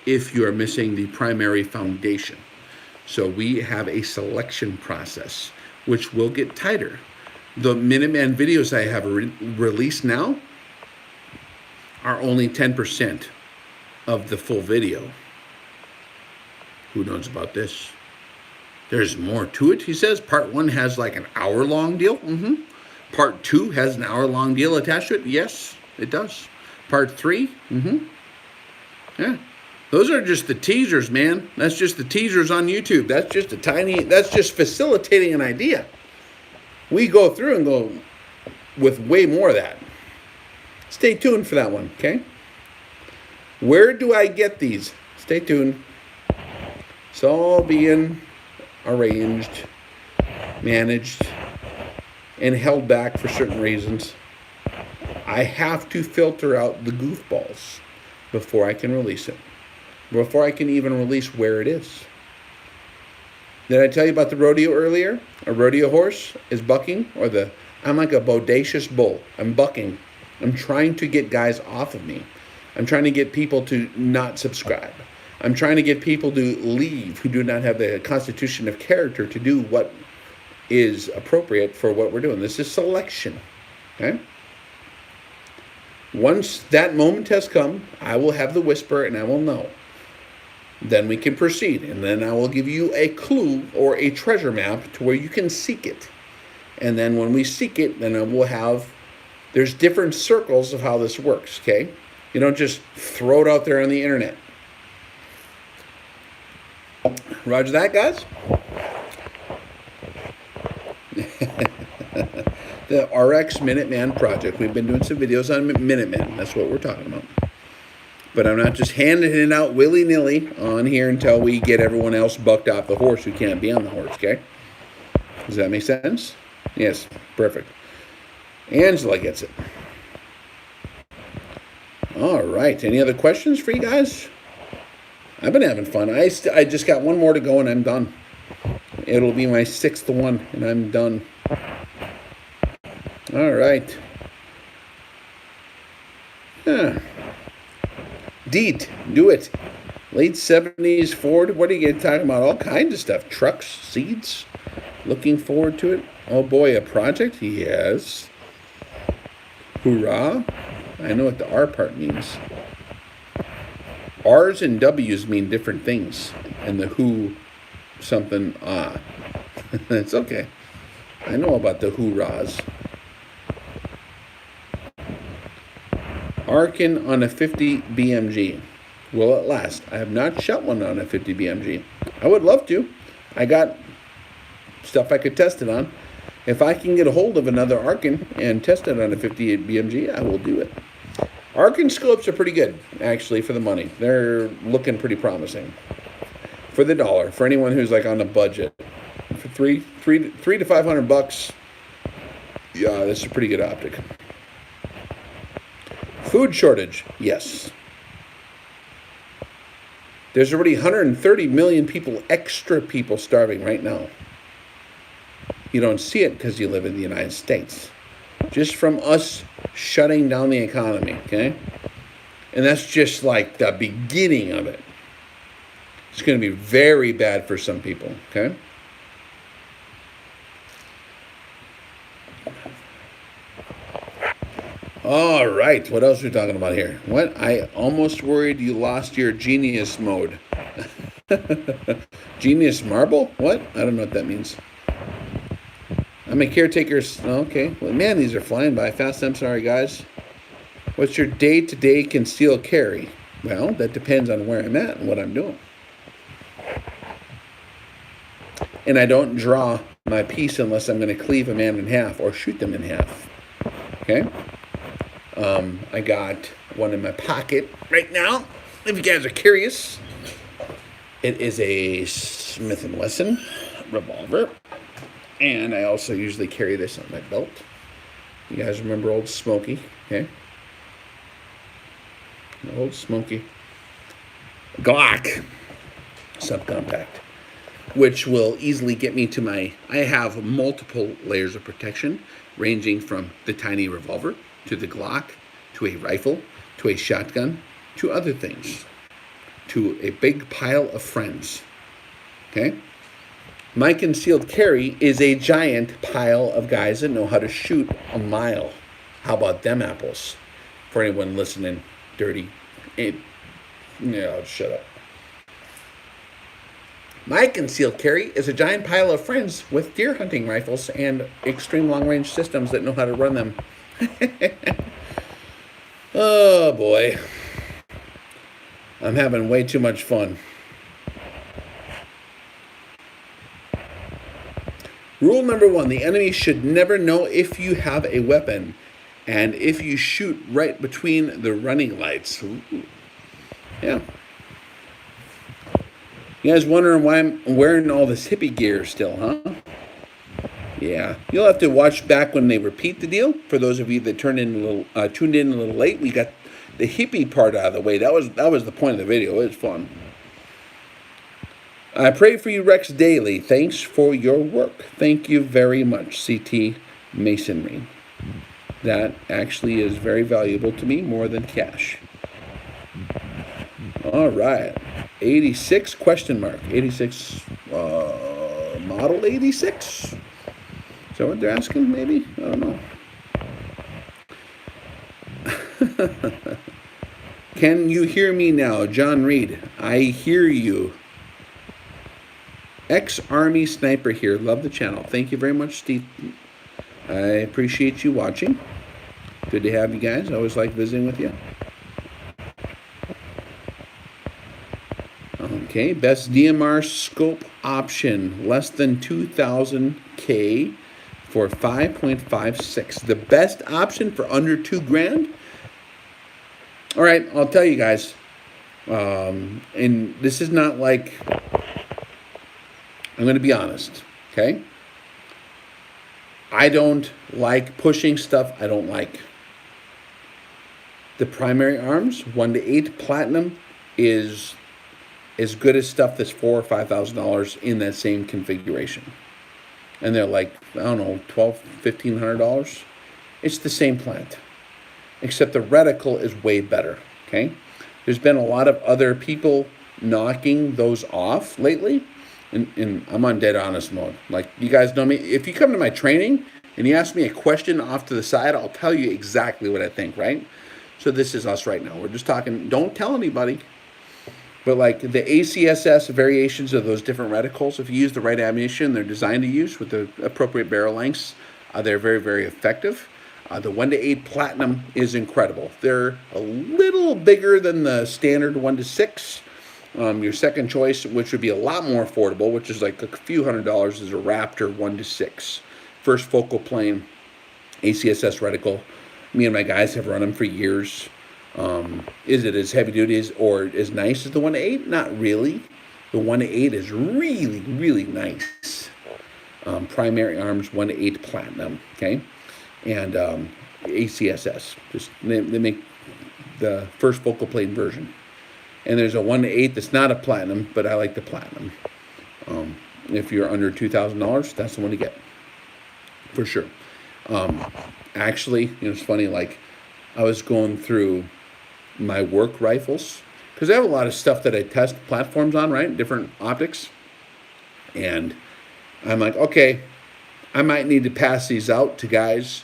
if you are missing the primary foundation. So we have a selection process, which will get tighter. The Minuteman videos I have released now are only 10% of the full video. Who knows about this? There's more to it, he says. Part 1 has like an hour-long deal. Part 2 has an hour-long deal attached to it. Yes, it does. Part 3, yeah. Those are just the teasers, man. That's just the teasers on YouTube. That's just facilitating an idea. We go through and go with way more of that. Stay tuned for that one, okay? Where do I get these? Stay tuned. It's all being arranged, managed, and held back for certain reasons. I have to filter out the goofballs before I can release it. Before I can even release where it is. Did I tell you about the rodeo earlier? A rodeo horse is bucking, I'm like a bodacious bull. I'm bucking. I'm trying to get guys off of me. I'm trying to get people to not subscribe. I'm trying to get people to leave who do not have the constitution of character to do what is appropriate for what we're doing. This is selection. Okay? Once that moment has come, I will have the whisper and I will know. Then we can proceed, and then I will give you a clue or a treasure map to where you can seek it. And then when we seek it, then there's different circles of how this works, okay? You don't just throw it out there on the internet. Roger that, guys? The RX Minuteman project. We've been doing some videos on Minutemen. That's what we're talking about. But I'm not just handing it out willy-nilly on here until we get everyone else bucked off the horse who can't be on the horse, okay? Does that make sense? Yes, perfect. Angela gets it. All right. Any other questions for you guys? I've been having fun. I just got one more to go and I'm done. It'll be my 6th one and I'm done. All right. Yeah. Deet, do it. Late 70s Ford. What are you talking about? All kinds of stuff. Trucks, seeds. Looking forward to it. Oh boy, a project? Yes. Hoorah. I know what the R part means. R's and W's mean different things. And the who, something, It's okay. I know about the hoorahs. Arkin on a 50 BMG. Will it last? I have not shot one on a 50 BMG. I would love to. I got stuff I could test it on. If I can get a hold of another Arkin and test it on a 58 BMG, I will do it. Arkin scopes are pretty good, actually, for the money. They're looking pretty promising. For the dollar, for anyone who's like on a budget. For three to $500, yeah, this is a pretty good optic. Food shortage, yes. There's already 130 million people, extra people starving right now. You don't see it because you live in the United States. Just from us shutting down the economy, okay? And that's just like the beginning of it. It's going to be very bad for some people, okay? All right, what else are we talking about here? What? I almost worried you lost your genius mode. Genius marble? What? I don't know what that means. I'm a caretaker. Okay. Well, man, these are flying by fast. I'm sorry, guys. What's your day-to-day concealed carry? Well, that depends on where I'm at and what I'm doing. And I don't draw my piece unless I'm going to cleave a man in half or shoot them in half. Okay? I got one in my pocket right now, if you guys are curious. It is a Smith & Wesson revolver. And I also usually carry this on my belt. You guys remember Old Smoky, okay? Old Smoky. Glock subcompact, which will easily get me to my... I have multiple layers of protection, ranging from the tiny revolver, to the Glock, to a rifle, to a shotgun, to other things, to a big pile of friends, okay? My concealed carry is a giant pile of guys that know how to shoot a mile. How about them apples? For anyone listening, dirty. Shut up. My concealed carry is a giant pile of friends with deer hunting rifles and extreme long-range systems that know how to run them. Oh, boy. I'm having way too much fun. Rule number 1, the enemy should never know if you have a weapon. And if you shoot right between the running lights. Ooh. Yeah. You guys wondering why I'm wearing all this hippie gear still, huh? Yeah. You'll have to watch back when they repeat the deal. For those of you that tuned in a little late, we got the hippie part out of the way. That was the point of the video. It was fun. I pray for you, Rex, daily. Thanks for your work. Thank you very much, CT Masonry. That actually is very valuable to me, more than cash. All right. 86 question mark. 86 model 86? Is that what they're asking, maybe? I don't know. Can you hear me now? John Reed, I hear you. Ex-Army Sniper here. Love the channel. Thank you very much, Steve. I appreciate you watching. Good to have you guys. I always like visiting with you. Okay, best DMR scope option. Less than 2,000K for 5.56. The best option for under $2,000? All right, I'll tell you guys. And this is not like... I'm going to be honest, okay? I don't like pushing stuff I don't like. The primary arms, 1 to 8 platinum, is as good as stuff that's $4,000 or $5,000 in that same configuration. And they're like, I don't know, $1,200, $1,500. It's the same plant, except the reticle is way better, okay? There's been a lot of other people knocking those off lately. And I'm on dead honest mode. Like, you guys know me. If you come to my training and you ask me a question off to the side, I'll tell you exactly what I think, right? So this is us right now. We're just talking. Don't tell anybody. But like the ACSS variations of those different reticles, if you use the right ammunition they're designed to use with the appropriate barrel lengths, they're very, very effective. The 1 to 8 platinum is incredible. They're a little bigger than the standard 1 to 6. Your second choice, which would be a lot more affordable, which is like a few $100s, is a Raptor 1 to 6. First focal plane, ACSS reticle. Me and my guys have run them for years. Is it as heavy duty or as nice as the 1 to 8? Not really. The 1 to 8 is really, really nice. Primary arms 1 to 8 platinum, okay? And ACSS. They make the first focal plane version. And there's a 1 to 8 that's not a platinum, but I like the platinum. If you're under $2,000, that's the one to get, for sure. Actually, it's funny, like, I was going through my work rifles, because I have a lot of stuff that I test platforms on, right? Different optics. And I'm like, okay, I might need to pass these out to guys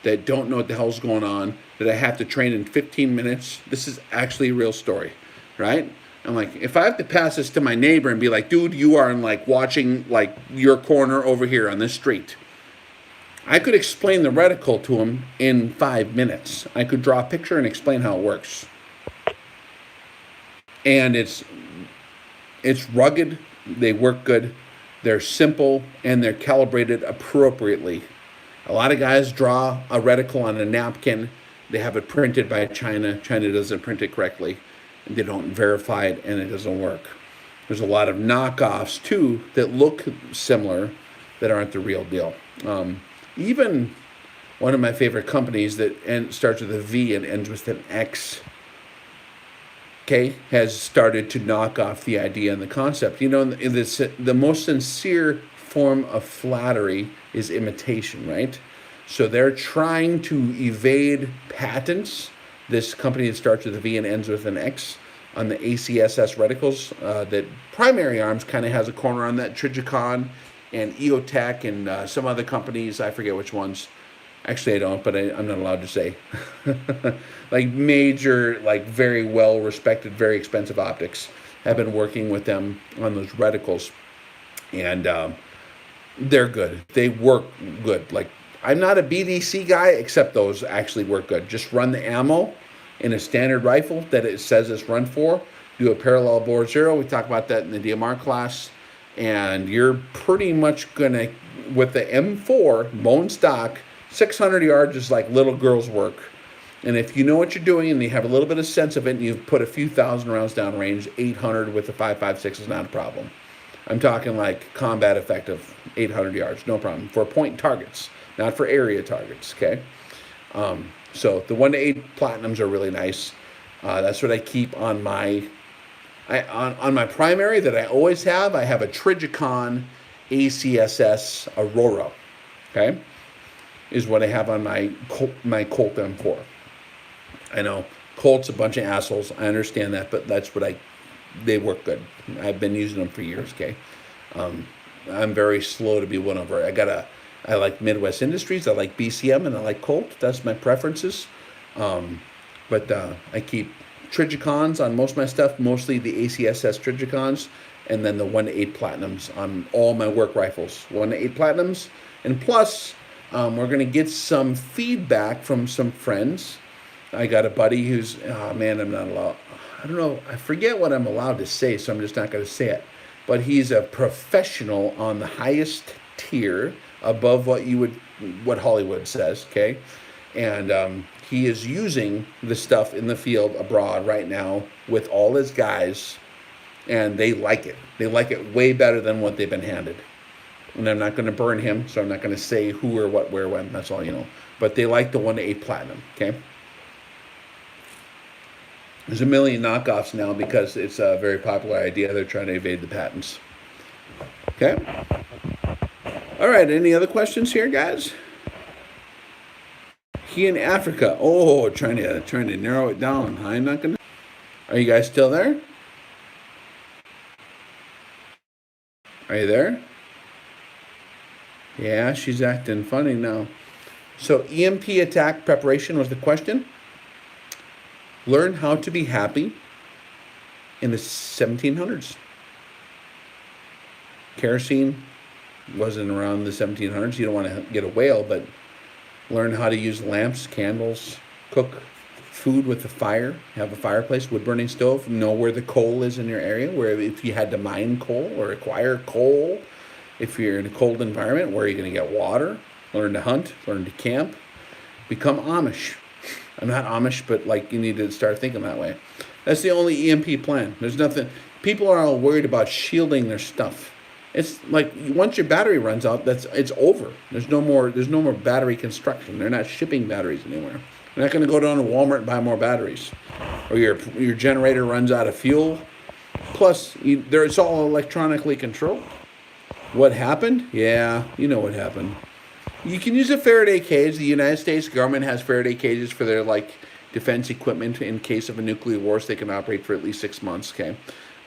that don't know what the hell's going on, that I have to train in 15 minutes. This is actually a real story, right? I'm like, if I have to pass this to my neighbor and be like, dude, you are in like watching like your corner over here on this street, I could explain the reticle to him in 5 minutes. I could draw a picture and explain how it works. And it's rugged, they work good, they're simple, and they're calibrated appropriately. A lot of guys draw a reticle on a napkin, they have it printed by China. China doesn't print it correctly, and they don't verify it, and it doesn't work. There's a lot of knockoffs too that look similar that aren't the real deal. Even one of my favorite companies that starts with a V and ends with an X, okay, has started to knock off the idea and the concept. You know, the most sincere form of flattery is imitation, right? So they're trying to evade patents. This company that starts with a V and ends with an X on the ACSS reticles, that Primary Arms kind of has a corner on that. Trigicon and EOTech and some other companies, I forget which ones. Actually, I don't, but I'm not allowed to say. Like major, like very well-respected, very expensive optics have been working with them on those reticles. And they're good. They work good. Like, I'm not a BDC guy, except those actually work good. Just run the ammo in a standard rifle that it says it's run for. Do a parallel bore zero. We talk about that in the DMR class. And you're pretty much going to, with the M4 bone stock, 600 yards is like little girls' work. And if you know what you're doing and you have a little bit of sense of it and you've put a few thousand rounds down range, 800 with the 5.56 is not a problem. I'm talking like combat effective, 800 yards, no problem. For point targets, not for area targets, okay? So the 1-to-8 platinums are really nice. That's what I keep on my... on my primary that I always have, I have a Trigicon ACSS Aurora, okay, is what I have on my Colt M4. I know Colt's a bunch of assholes, I understand that, but that's what they work good. I've been using them for years, okay. I'm very slow to be one over. I like Midwest Industries, I like BCM, and I like Colt. That's my preferences. But I keep Trigicons on most of my stuff, mostly the ACSS Trigicons, and then the 1-to-8 platinums on all my work rifles. 1-to-8 platinums, and plus, we're going to get some feedback from some friends. I got a buddy who's, oh man, I'm not allowed, I don't know, I forget what I'm allowed to say, so I'm just not going to say it. But he's a professional on the highest tier, above what Hollywood says, okay? And he is using the stuff in the field abroad right now with all his guys, and they like it. They like it way better than what they've been handed. And I'm not going to burn him, so I'm not going to say who or what, where, when. That's all you know. But they like the 1-to-8 platinum, okay? There's a million knockoffs now because it's a very popular idea. They're trying to evade the patents. Okay? All right, any other questions here, guys? He in Africa. Oh, trying to narrow it down. I'm not gonna. Are you guys still there? Are you there? Yeah, she's acting funny now. So EMP attack preparation was the question. Learn how to be happy in the 1700s. Kerosene wasn't around the 1700s. You don't want to get a whale, but learn how to use lamps, candles, cook food with a fire, have a fireplace, wood-burning stove, know where the coal is in your area, where if you had to mine coal or acquire coal, if you're in a cold environment, where are you going to get water, learn to hunt, learn to camp, become Amish. I'm not Amish, but like you need to start thinking that way. That's the only EMP plan. There's nothing, people are all worried about shielding their stuff. It's like once your battery runs out, it's over. There's no more battery construction. They're not shipping batteries anymore. You're not going to go down to Walmart and buy more batteries, or your generator runs out of fuel. Plus, it's all electronically controlled. What happened? Yeah, you know what happened. You can use a Faraday cage. The United States government has Faraday cages for their like defense equipment in case of a nuclear war, so they can operate for at least 6 months. Okay,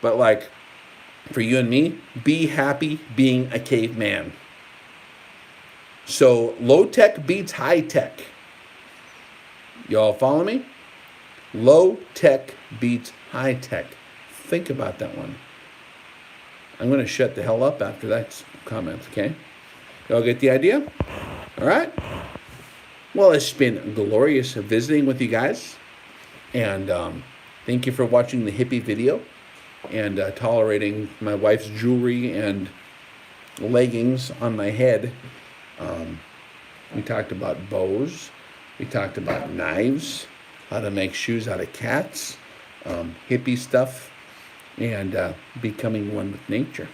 but like for you and me, be happy being a caveman. So low tech beats high tech. Y'all follow me? Low tech beats high tech. Think about that one. I'm going to shut the hell up after that comment, okay? Y'all get the idea? All right? Well, it's been glorious visiting with you guys. And thank you for watching the hippie video and tolerating my wife's jewelry and leggings on my head. We talked about bows. We talked about knives, how to make shoes out of cats, hippie stuff, and becoming one with nature.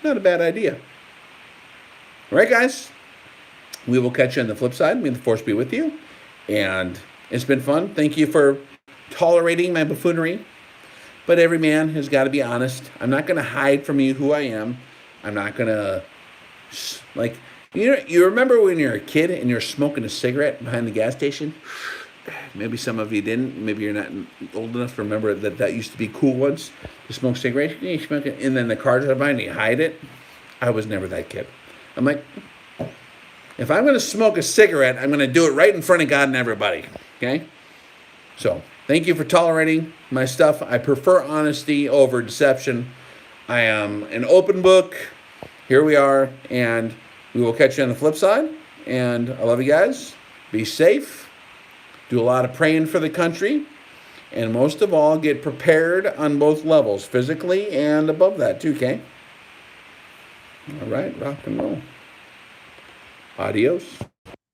Not a bad idea. All right, guys. We will catch you on the flip side. May the force be with you. And it's been fun. Thank you for tolerating my buffoonery. But every man has got to be honest. I'm not going to hide from you who I am. I'm not going to, like, you remember when you're a kid and you're smoking a cigarette behind the gas station? Maybe some of you didn't. Maybe you're not old enough to remember that used to be cool once to smoke cigarettes. You smoke it, and then the car's are behind you hide it. I was never that kid. I'm like, if I'm going to smoke a cigarette, I'm going to do it right in front of God and everybody. Okay? So, thank you for tolerating my stuff. I prefer honesty over deception. I am an open book. Here we are, and we will catch you on the flip side. And I love you guys. Be safe. Do a lot of praying for the country. And most of all, get prepared on both levels, physically and above that too, okay? All right, rock and roll. Adios.